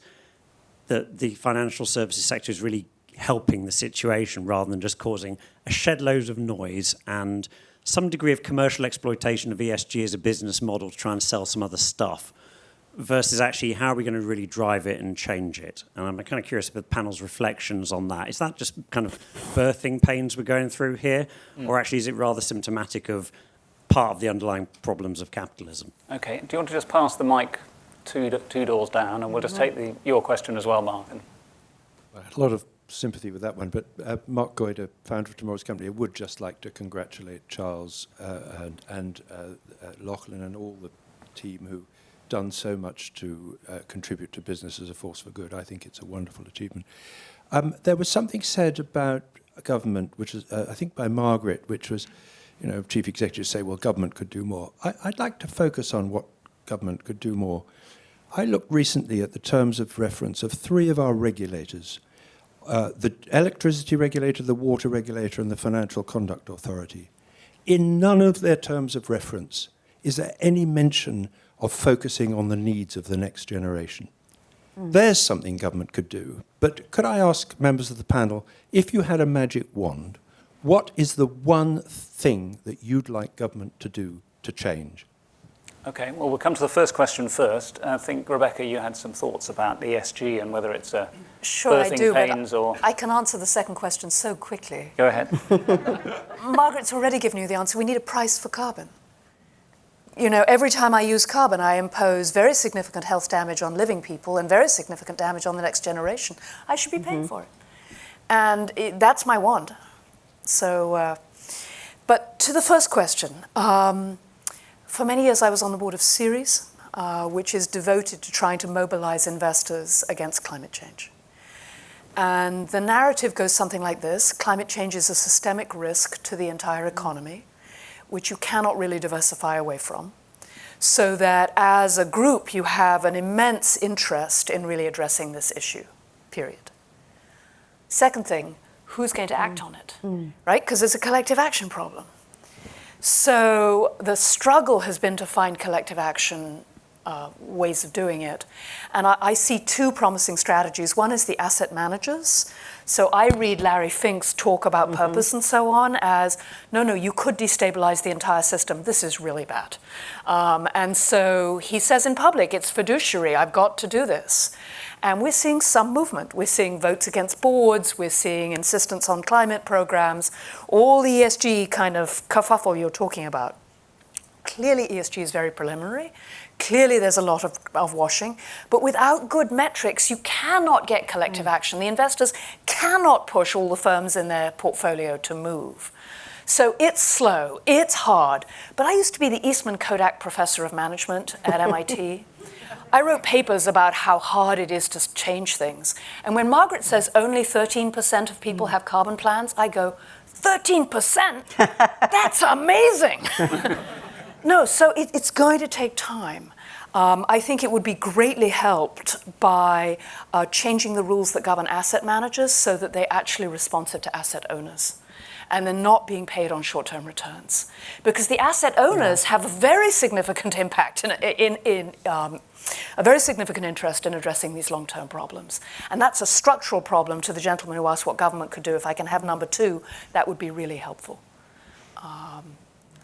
that the financial services sector is really helping the situation rather than just causing a shed load of noise and some degree of commercial exploitation of ESG as a business model to try and sell some other stuff versus actually how are we going to really drive it and change it. And I'm kind of curious about the panel's reflections on that. Is that just kind of birthing pains we're going through here, or actually is it rather symptomatic of part of the underlying problems of capitalism?
Okay, do you want to just pass the mic two doors down, and we'll just take your question as well, Martin.
A lot of sympathy with that one, but Mark Goyder, founder of Tomorrow's Company, would just like to congratulate Charles and Lachlan and all the team who've done so much to contribute to business as a force for good. I think it's a wonderful achievement. There was something said about government, which is, I think by Margaret, which was, you know, chief executives say, well, government could do more. I'd like to focus on what government could do more. I looked recently at the terms of reference of 3 of our regulators, the electricity regulator, the water regulator, and the Financial Conduct Authority. In none of their terms of reference is there any mention of focusing on the needs of the next generation. There's something government could do. But could I ask members of the panel, if you had a magic wand, what is the one thing that you'd like government to do to change?
Okay, well, we'll come to the first question first. I think, Rebecca, you had some thoughts about ESG and whether it's a birthing pains or...
I can answer the second question so quickly.
Go ahead.
Margaret's already given you the answer. We need a price for carbon. You know, every time I use carbon, I impose very significant health damage on living people and very significant damage on the next generation. I should be paying for it. And that's my wand. So, but to the first question, for many years I was on the board of Ceres, which is devoted to trying to mobilize investors against climate change. And the narrative goes something like this: climate change is a systemic risk to the entire economy, which you cannot really diversify away from, so that as a group you have an immense interest in really addressing this issue, period. Second thing, who's going to act on it, right? Because it's a collective action problem. So the struggle has been to find collective action ways of doing it. And I see two promising strategies. One is the asset managers. So I read Larry Fink's talk about purpose and so on as, no, you could destabilize the entire system. This is really bad. And so he says in public, it's fiduciary, I've got to do this. And we're seeing some movement. We're seeing votes against boards. We're seeing insistence on climate programs, all the ESG kind of kerfuffle you're talking about. Clearly, ESG is very preliminary. Clearly, there's a lot of washing. But without good metrics, you cannot get collective action. The investors cannot push all the firms in their portfolio to move. So it's slow, it's hard. But I used to be the Eastman Kodak Professor of Management at MIT. I wrote papers about how hard it is to change things. And when Margaret says only 13% of people have carbon plans, I go, 13%? That's amazing. No, so it's going to take time. I think it would be greatly helped by changing the rules that govern asset managers so that they're actually responsive to asset owners. And they're not being paid on short-term returns. Because the asset owners have a very significant impact a very significant interest in addressing these long-term problems. And that's a structural problem. To the gentleman who asked what government could do, if I can have number two, that would be really helpful.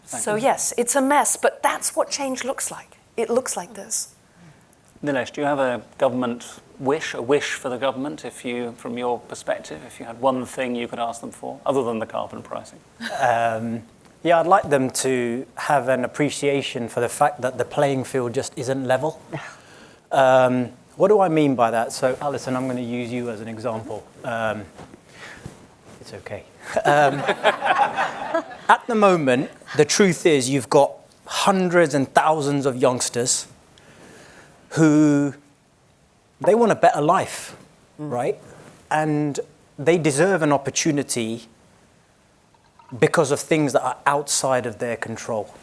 So yes, it's a mess, but that's what change looks like. It looks like this.
Nilesh, do you have a government wish, a wish for the government, from your perspective, if you had one thing you could ask them for, other than the carbon pricing?
Yeah, I'd like them to have an appreciation for the fact that the playing field just isn't level. What do I mean by that? So, Alison, I'm going to use you as an example. It's okay. At the moment, the truth is you've got hundreds and thousands of youngsters who, they want a better life, right? And they deserve an opportunity because of things that are outside of their control.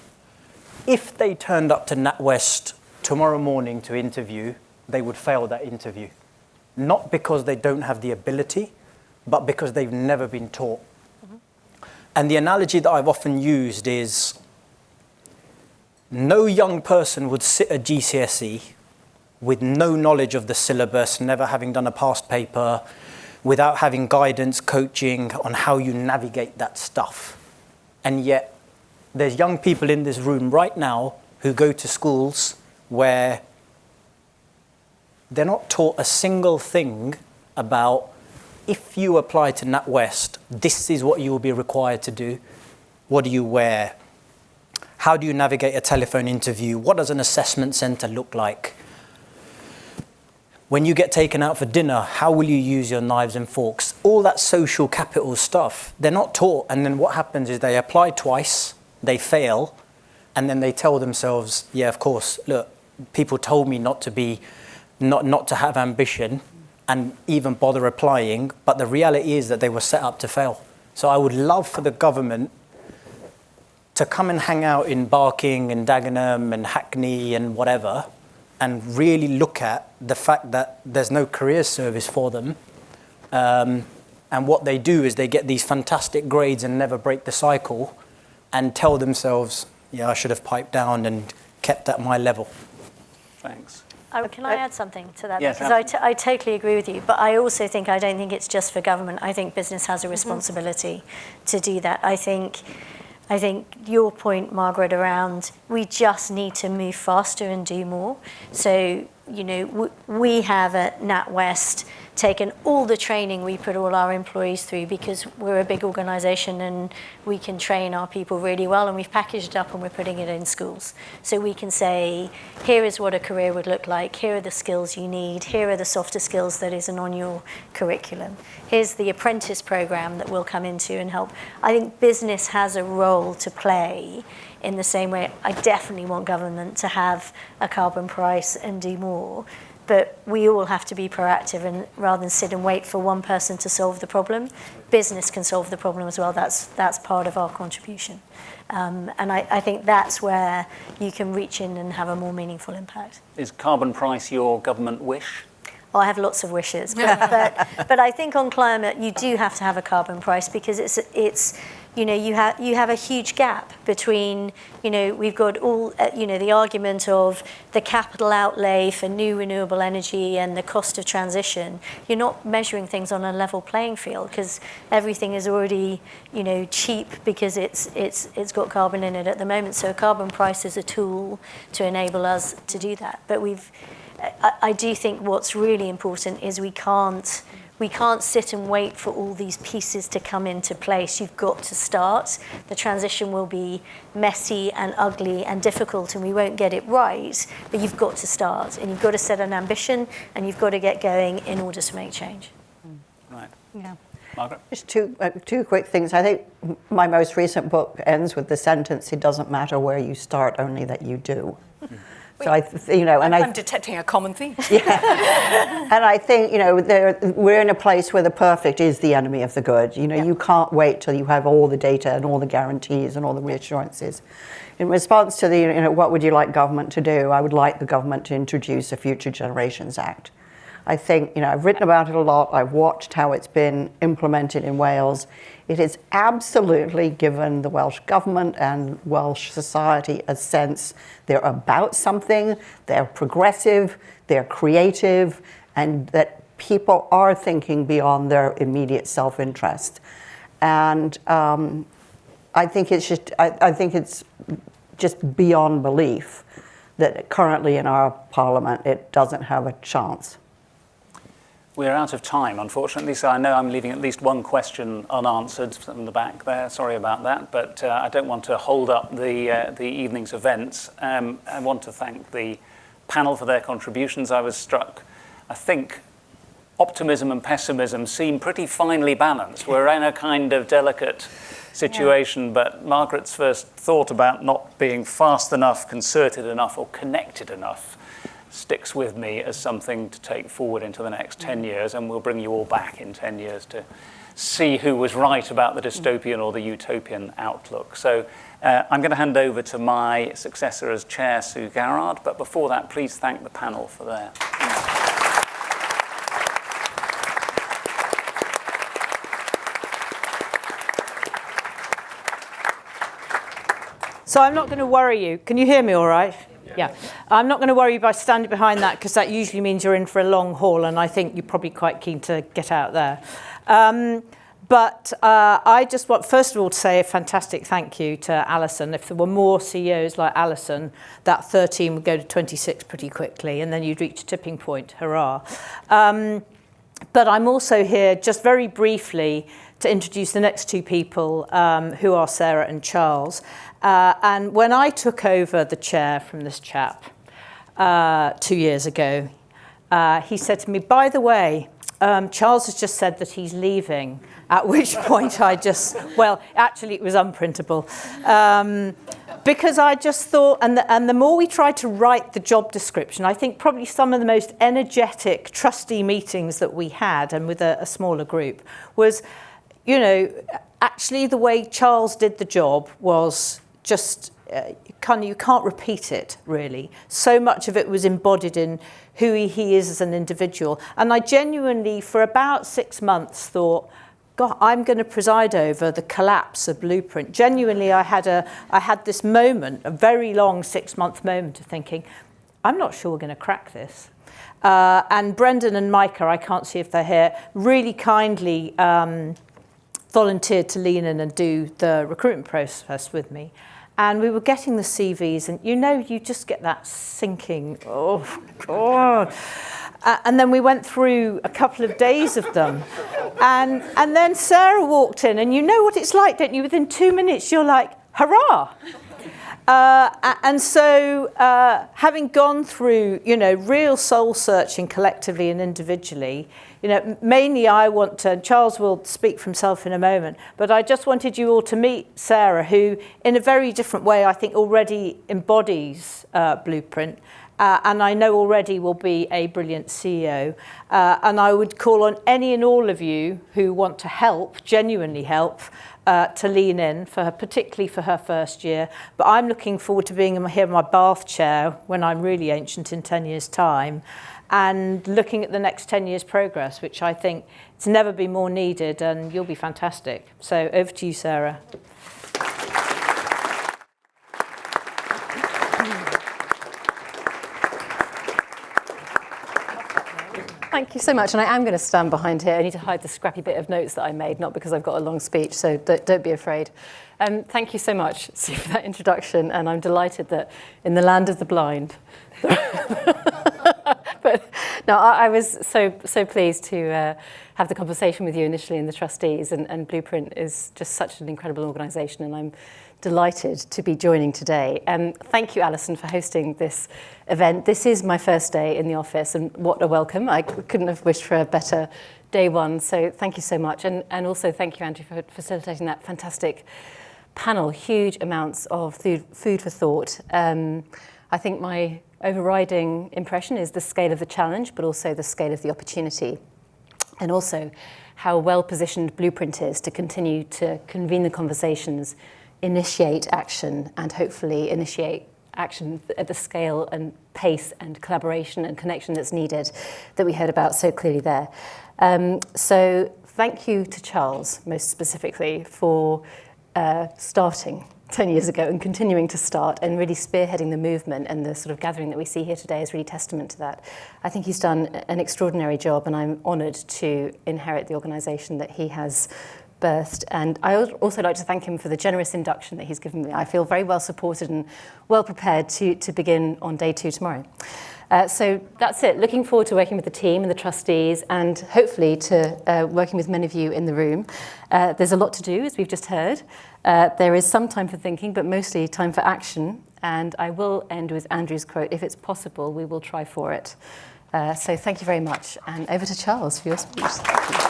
If they turned up to NatWest tomorrow morning to interview, they would fail that interview. Not because they don't have the ability, but because they've never been taught. And the analogy that I've often used is, no young person would sit at GCSE with no knowledge of the syllabus, never having done a past paper, without having guidance, coaching on how you navigate that stuff. And yet, there's young people in this room right now who go to schools where they're not taught a single thing about, if you apply to NatWest, this is what you will be required to do. What do you wear? How do you navigate a telephone interview? What does an assessment center look like? When you get taken out for dinner, how will you use your knives and forks? All that social capital stuff, they're not taught. And then what happens is they apply twice, they fail, and then they tell themselves, yeah, of course, look, people told me not to have ambition and even bother applying, but the reality is that they were set up to fail. So I would love for the government to come and hang out in Barking and Dagenham and Hackney and whatever, and really look at the fact that there's no career service for them. And what they do is they get these fantastic grades and never break the cycle and tell themselves, yeah, I should have piped down and kept at my level.
Thanks.
Can I add something to that?
Yes,
because I totally agree with you, but I also think, I don't think it's just for government. I think business has a responsibility to do that. I think your point, Margaret, around we just need to move faster and do more. So, we have at NatWest taken all the training we put all our employees through, because we're a big organisation and we can train our people really well, and we've packaged it up and we're putting it in schools. So we can say, here is what a career would look like, here are the skills you need, here are the softer skills that isn't on your curriculum. Here's the apprentice programme that we'll come into and help. I think business has a role to play in the same way. I definitely want government to have a carbon price and do more. But we all have to be proactive, and rather than sit and wait for one person to solve the problem, business can solve the problem as well. That's part of our contribution. And I think that's where you can reach in and have a more meaningful impact.
Is carbon price your government wish?
Well, I have lots of wishes, but I think on climate you do have to have a carbon price, because it's you have a huge gap between, we've got all, the argument of the capital outlay for new renewable energy and the cost of transition. You're not measuring things on a level playing field because everything is already, cheap because it's got carbon in it at the moment. So a carbon price is a tool to enable us to do that. But I do think what's really important is we can't sit and wait for all these pieces to come into place. You've got to start. The transition will be messy and ugly and difficult, and we won't get it right, but you've got to start, and you've got to set an ambition, and you've got to get going in order to make change.
Right.
Yeah.
Margaret?
Just two quick things. I think my most recent book ends with the sentence, "It doesn't matter where you start, only that you do." So I'm
detecting a common theme.
Yeah, and I think we're in a place where the perfect is the enemy of the good. You can't wait till you have all the data and all the guarantees and all the reassurances. In response to what would you like government to do? I would like the government to introduce a Future Generations Act. I think I've written about it a lot. I've watched how it's been implemented in Wales. It has absolutely given the Welsh government and Welsh society a sense they're about something, they're progressive, they're creative, and that people are thinking beyond their immediate self-interest. And I think it's just beyond belief that currently in our parliament it doesn't have a chance.
We're out of time, unfortunately, so I know I'm leaving at least one question unanswered from the back there. Sorry about that, but I don't want to hold up the evening's events. I want to thank the panel for their contributions. I was struck, I think, optimism and pessimism seem pretty finely balanced. We're in a kind of delicate situation, but Margaret's first thought about not being fast enough, concerted enough, or connected enough sticks with me as something to take forward into the next 10 years, and we'll bring you all back in 10 years to see who was right about the dystopian or the utopian outlook. So I'm going to hand over to my successor as chair, Sue Gillard, but before that, please thank the panel for their...
So I'm not going to worry you. Can you hear me all right? Yeah. I'm not going to worry you by standing behind that because that usually means you're in for a long haul, and I think you're probably quite keen to get out there. But I just want, first of all, to say a fantastic thank you to Alison. If there were more CEOs like Alison, that 13 would go to 26 pretty quickly, and then you'd reach a tipping point. Hurrah. But I'm also here just very briefly to introduce the next two people who are Sarah and Charles. And when I took over the chair from this chap 2 years ago, he said to me, by the way, Charles has just said that he's leaving, at which point actually it was unprintable. Because I just thought, and the more we tried to write the job description, I think probably some of the most energetic trustee meetings that we had, and with a smaller group, was, actually the way Charles did the job was just, you can't repeat it, really. So much of it was embodied in who he is as an individual. And I genuinely, for about 6 months, thought, God, I'm going to preside over the collapse of Blueprint. Genuinely, I had this moment, a very long 6-month moment of thinking, I'm not sure we're going to crack this. And Brendan and Micah, I can't see if they're here, really kindly volunteered to lean in and do the recruitment process with me. And we were getting the CVs, and you just get that sinking, oh, God. And then we went through a couple of days of them. And then Sarah walked in, and you know what it's like, don't you? Within 2 minutes, you're like, hurrah! And so having gone through, real soul searching collectively and individually, mainly I want to, Charles will speak for himself in a moment, but I just wanted you all to meet Sarah, who in a very different way, I think already embodies Blueprint. And I know already will be a brilliant CEO. And I would call on any and all of you who want to help, genuinely help, to lean in, particularly for her first year. But I'm looking forward to being here in my bath chair when I'm really ancient in 10 years' time. and looking at the next 10 years' progress, which I think it's never been more needed, and you'll be fantastic. So over to you, Sarah.
Thank you so much. And I am going to stand behind here. I need to hide the scrappy bit of notes that I made, not because I've got a long speech, so don't be afraid. Thank you so much, Sue, for that introduction. And I'm delighted that in the land of the blind. But no, I was so pleased to have the conversation with you initially and the trustees. And Blueprint is just such an incredible organisation, and I'm delighted to be joining today. Thank you, Alison, for hosting this event. This is my first day in the office, and what a welcome. I couldn't have wished for a better day one, so thank you so much. And also thank you, Andrew, for facilitating that fantastic panel. Huge amounts of food for thought. I think my overriding impression is the scale of the challenge, but also the scale of the opportunity, and also how well positioned Blueprint is to continue to convene the conversations, initiate action, and hopefully initiate action at the scale and pace and collaboration and connection that's needed, that we heard about so clearly there. So thank you to Charles, most specifically, for starting 10 years ago and continuing to start and really spearheading the movement, and the sort of gathering that we see here today is really testament to that. I think he's done an extraordinary job, and I'm honoured to inherit the organisation that he has birthed. And I would also like to thank him for the generous induction that he's given me. I feel very well supported and well prepared to begin on day 2 tomorrow. So that's it. Looking forward to working with the team and the trustees, and hopefully to working with many of you in the room. There's a lot to do, as we've just heard. There is some time for thinking, but mostly time for action. And I will end with Andrew's quote: if it's possible, we will try for it. So thank you very much. And over to Charles for your speech. Thank you.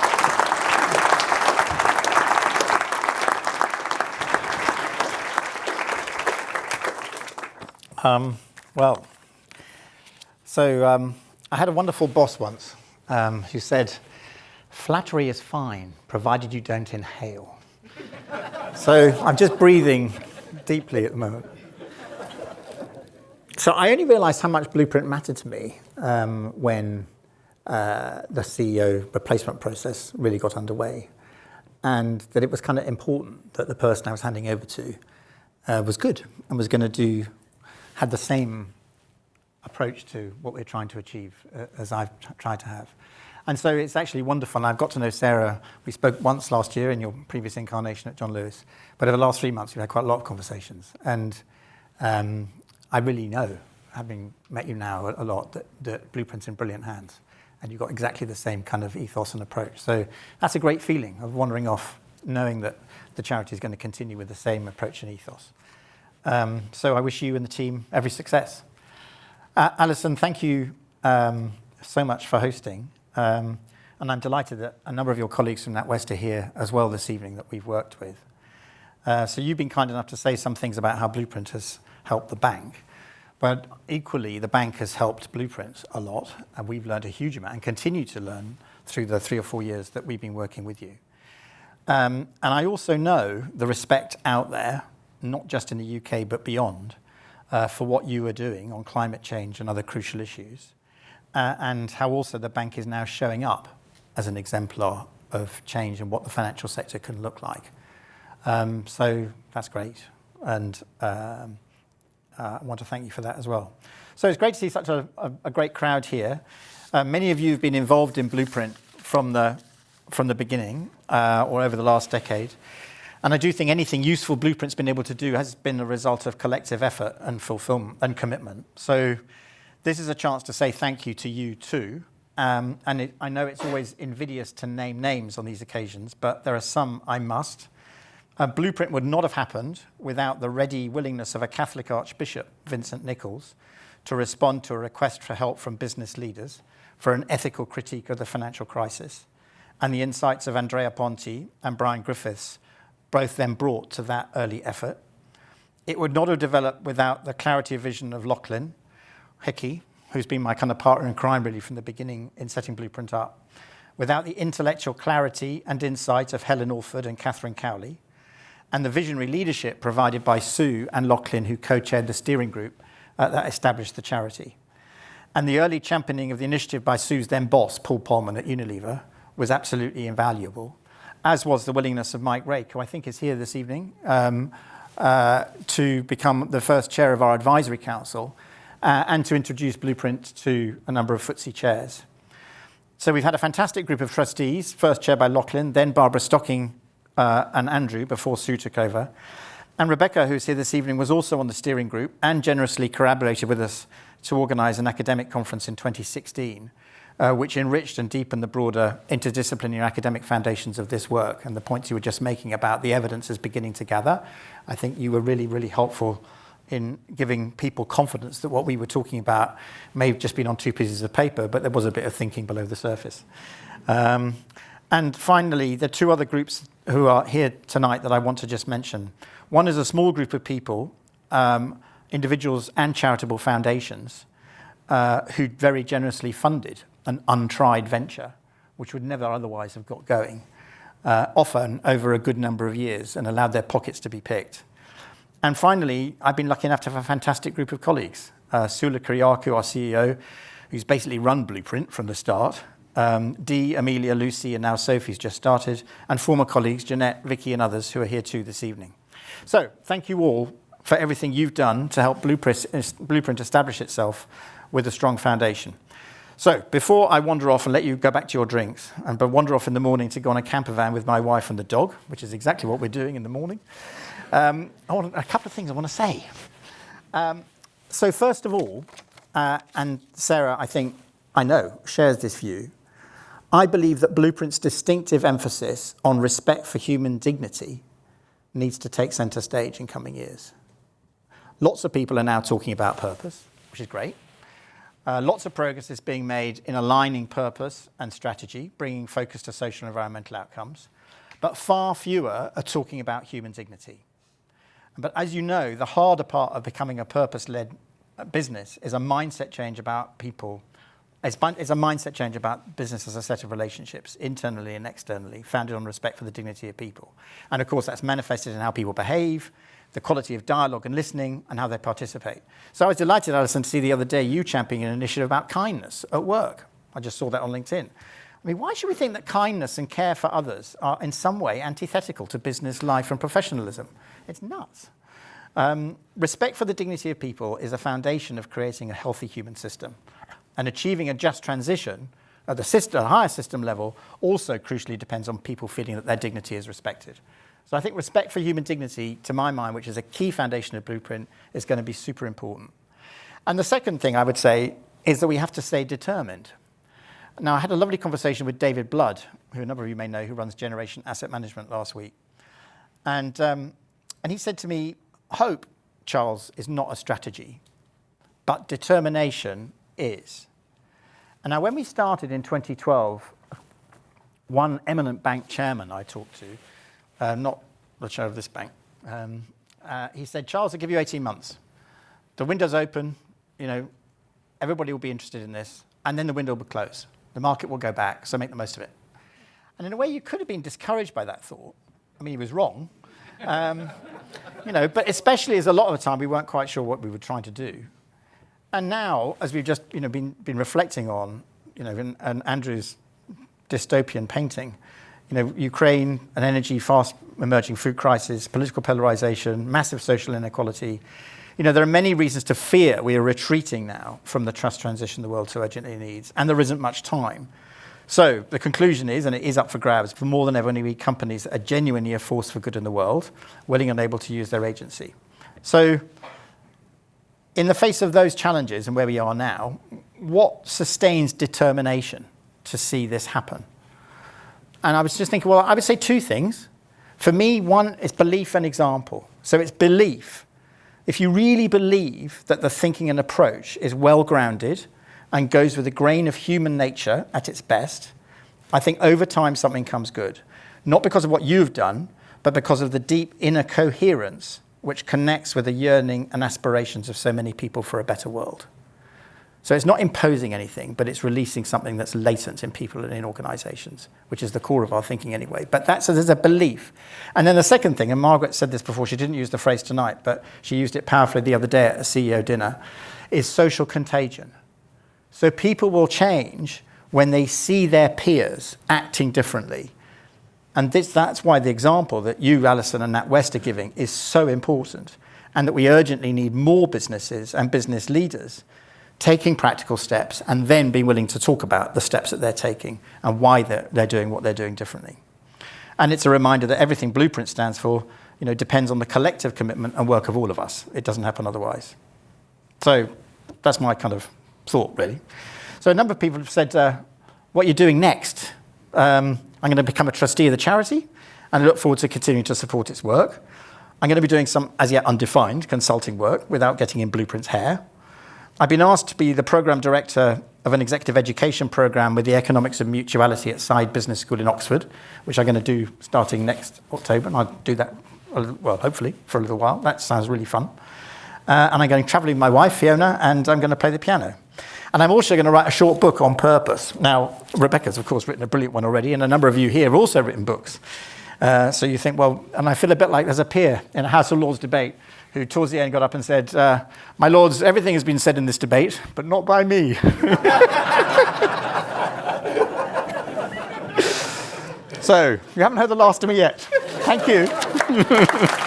I had a wonderful boss once who said, "Flattery is fine, provided you don't inhale." So I'm just breathing deeply at the moment. So I only realised how much Blueprint mattered to me when the CEO replacement process really got underway, and that it was kind of important that the person I was handing over to was good and was going to had the same approach to what we're trying to achieve as I've tried to have. And so it's actually wonderful. And I've got to know Sarah. We spoke once last year in your previous incarnation at John Lewis, but over the last 3 months, we've had quite a lot of conversations. And I really know, having met you now a lot, that Blueprint's in brilliant hands. And you've got exactly the same kind of ethos and approach. So that's a great feeling of wandering off, knowing that the charity is going to continue with the same approach and ethos. So I wish you and the team every success. Alison, thank you so much for hosting. And I'm delighted that a number of your colleagues from NatWest are here as well this evening that we've worked with. So you've been kind enough to say some things about how Blueprint has helped the bank. But equally, the bank has helped Blueprint a lot. And we've learned a huge amount and continue to learn through the 3 or 4 years that we've been working with you. And I also know the respect out there, not just in the UK, but beyond, for what you are doing on climate change and other crucial issues, and how also the bank is now showing up as an exemplar of change and what the financial sector can look like. So that's great, and I want to thank you for that as well. So it's great to see such a great crowd here. Many of you have been involved in Blueprint from the beginning, or over the last decade. And I do think anything useful Blueprint's been able to do has been a result of collective effort and fulfillment and commitment. So this is a chance to say thank you to you too. I know it's always invidious to name names on these occasions, but there are some I must. Blueprint would not have happened without the ready willingness of a Catholic Archbishop, Vincent Nichols, to respond to a request for help from business leaders for an ethical critique of the financial crisis, and the insights of Andrea Ponti and Brian Griffiths, both then brought to that early effort. It would not have developed without the clarity of vision of Lachlan Hickey, who's been my kind of partner in crime really from the beginning in setting Blueprint up, without the intellectual clarity and insight of Helen Alford and Catherine Cowley, and the visionary leadership provided by Sue and Lachlan, who co-chaired the steering group that established the charity.
And the early championing of the initiative by Sue's then boss, Paul Polman at Unilever, was absolutely invaluable, as was the willingness of Mike Rake, who I think is here this evening, to become the first chair of our advisory council and to introduce Blueprint to a number of FTSE chairs. So we've had a fantastic group of trustees, first chaired by Lachlan, then Barbara Stocking and Andrew before Sue took over. And Rebecca, who's here this evening, was also on the steering group and generously collaborated with us to organise an academic conference in 2016, which enriched and deepened the broader interdisciplinary academic foundations of this work. And the points you were just making about the evidence is beginning to gather, I think you were really, really helpful in giving people confidence that what we were talking about may have just been on 2 pieces of paper, but there was a bit of thinking below the surface. And finally, the 2 other groups who are here tonight that I want to just mention. One is a small group of people, individuals and charitable foundations, who very generously funded an untried venture, which would never otherwise have got going, often over a good number of years, and allowed their pockets to be picked. And finally, I've been lucky enough to have a fantastic group of colleagues. Sula Kyriakou, our CEO, who's basically run Blueprint from the start. Dee, Amelia, Lucy, and now Sophie's just started. And former colleagues, Jeanette, Vicky, and others who are here too this evening. So thank you all for everything you've done to help Blueprint establish itself with a strong foundation. So before I wander off and let you go back to your drinks, but wander off in the morning to go on a camper van with my wife and the dog, which is exactly what we're doing in the morning, I want a couple of things I want to say. So first of all, and Sarah, I know, shares this view, I believe that Blueprint's distinctive emphasis on respect for human dignity needs to take centre stage in coming years. Lots of people are now talking about purpose, which is great. Lots of progress is being made in aligning purpose and strategy, bringing focus to social and environmental outcomes, but far fewer are talking about human dignity. But as you know, the harder part of becoming a purpose-led business is a mindset change about people. It's a mindset change about business as a set of relationships, internally and externally, founded on respect for the dignity of people. And of course, that's manifested in how people behave, the quality of dialogue and listening, and how they participate. So I was delighted, Alison, to see the other day you championing an initiative about kindness at work. I just saw that on LinkedIn. I mean, why should we think that kindness and care for others are in some way antithetical to business life and professionalism? It's nuts. Respect for the dignity of people is a foundation of creating a healthy human system. And achieving a just transition at the higher system level also crucially depends on people feeling that their dignity is respected. So I think respect for human dignity, to my mind, which is a key foundation of Blueprint, is going to be super important. And the second thing I would say is that we have to stay determined. Now, I had a lovely conversation with David Blood, who a number of you may know, who runs Generation Asset Management last week. And he said to me, hope, Charles, is not a strategy, but determination is. And now when we started in 2012, one eminent bank chairman I talked to, not the chair of this bank, he said, Charles, I'll give you 18 months. The window's open, everybody will be interested in this, and then the window will close. The market will go back, so make the most of it. And in a way, you could have been discouraged by that thought. I mean, he was wrong. But especially as a lot of the time we weren't quite sure what we were trying to do. And now, as we've just been reflecting on, in Andrew's dystopian painting, Ukraine, an energy fast emerging food crisis, political polarization, massive social inequality. There are many reasons to fear we are retreating now from the trust transition the world so urgently needs, and there isn't much time. So the conclusion is, and it is up for grabs, for more than ever, we need companies that are genuinely a force for good in the world, willing and able to use their agency. So in the face of those challenges and where we are now, what sustains determination to see this happen? And I was just thinking, well, I would say 2 things. For me, one is belief and example. So it's belief. If you really believe that the thinking and approach is well-grounded and goes with the grain of human nature at its best, I think over time something comes good. Not because of what you've done, but because of the deep inner coherence which connects with the yearning and aspirations of so many people for a better world. So it's not imposing anything, but it's releasing something that's latent in people and in organizations, which is the core of our thinking anyway. But there's a belief. And then the second thing, and Margaret said this before, she didn't use the phrase tonight, but she used it powerfully the other day at a CEO dinner, is social contagion. So people will change when they see their peers acting differently. And that's why the example that you, Alison, and NatWest are giving is so important, and that we urgently need more businesses and business leaders taking practical steps and then being willing to talk about the steps that they're taking and why they're doing what they're doing differently. And it's a reminder that everything Blueprint stands for, depends on the collective commitment and work of all of us. It doesn't happen otherwise. So that's my kind of thought, really. So a number of people have said, what you're doing next. I'm going to become a trustee of the charity, and I look forward to continuing to support its work. I'm going to be doing some as yet undefined consulting work without getting in Blueprint's hair. I've been asked to be the program director of an executive education program with the economics of mutuality at Side Business School in Oxford, which I'm going to do starting next October, and I'll do that, hopefully, for a little while. That sounds really fun. And I'm going travelling with my wife, Fiona, and I'm going to play the piano. And I'm also going to write a short book on purpose. Now, Rebecca's, of course, written a brilliant one already, and a number of you here have also written books. So you think, well, and I feel a bit like there's a peer in a House of Lords debate who towards the end got up and said, my lords, everything has been said in this debate, but not by me. So, you haven't heard the last of me yet. Thank you.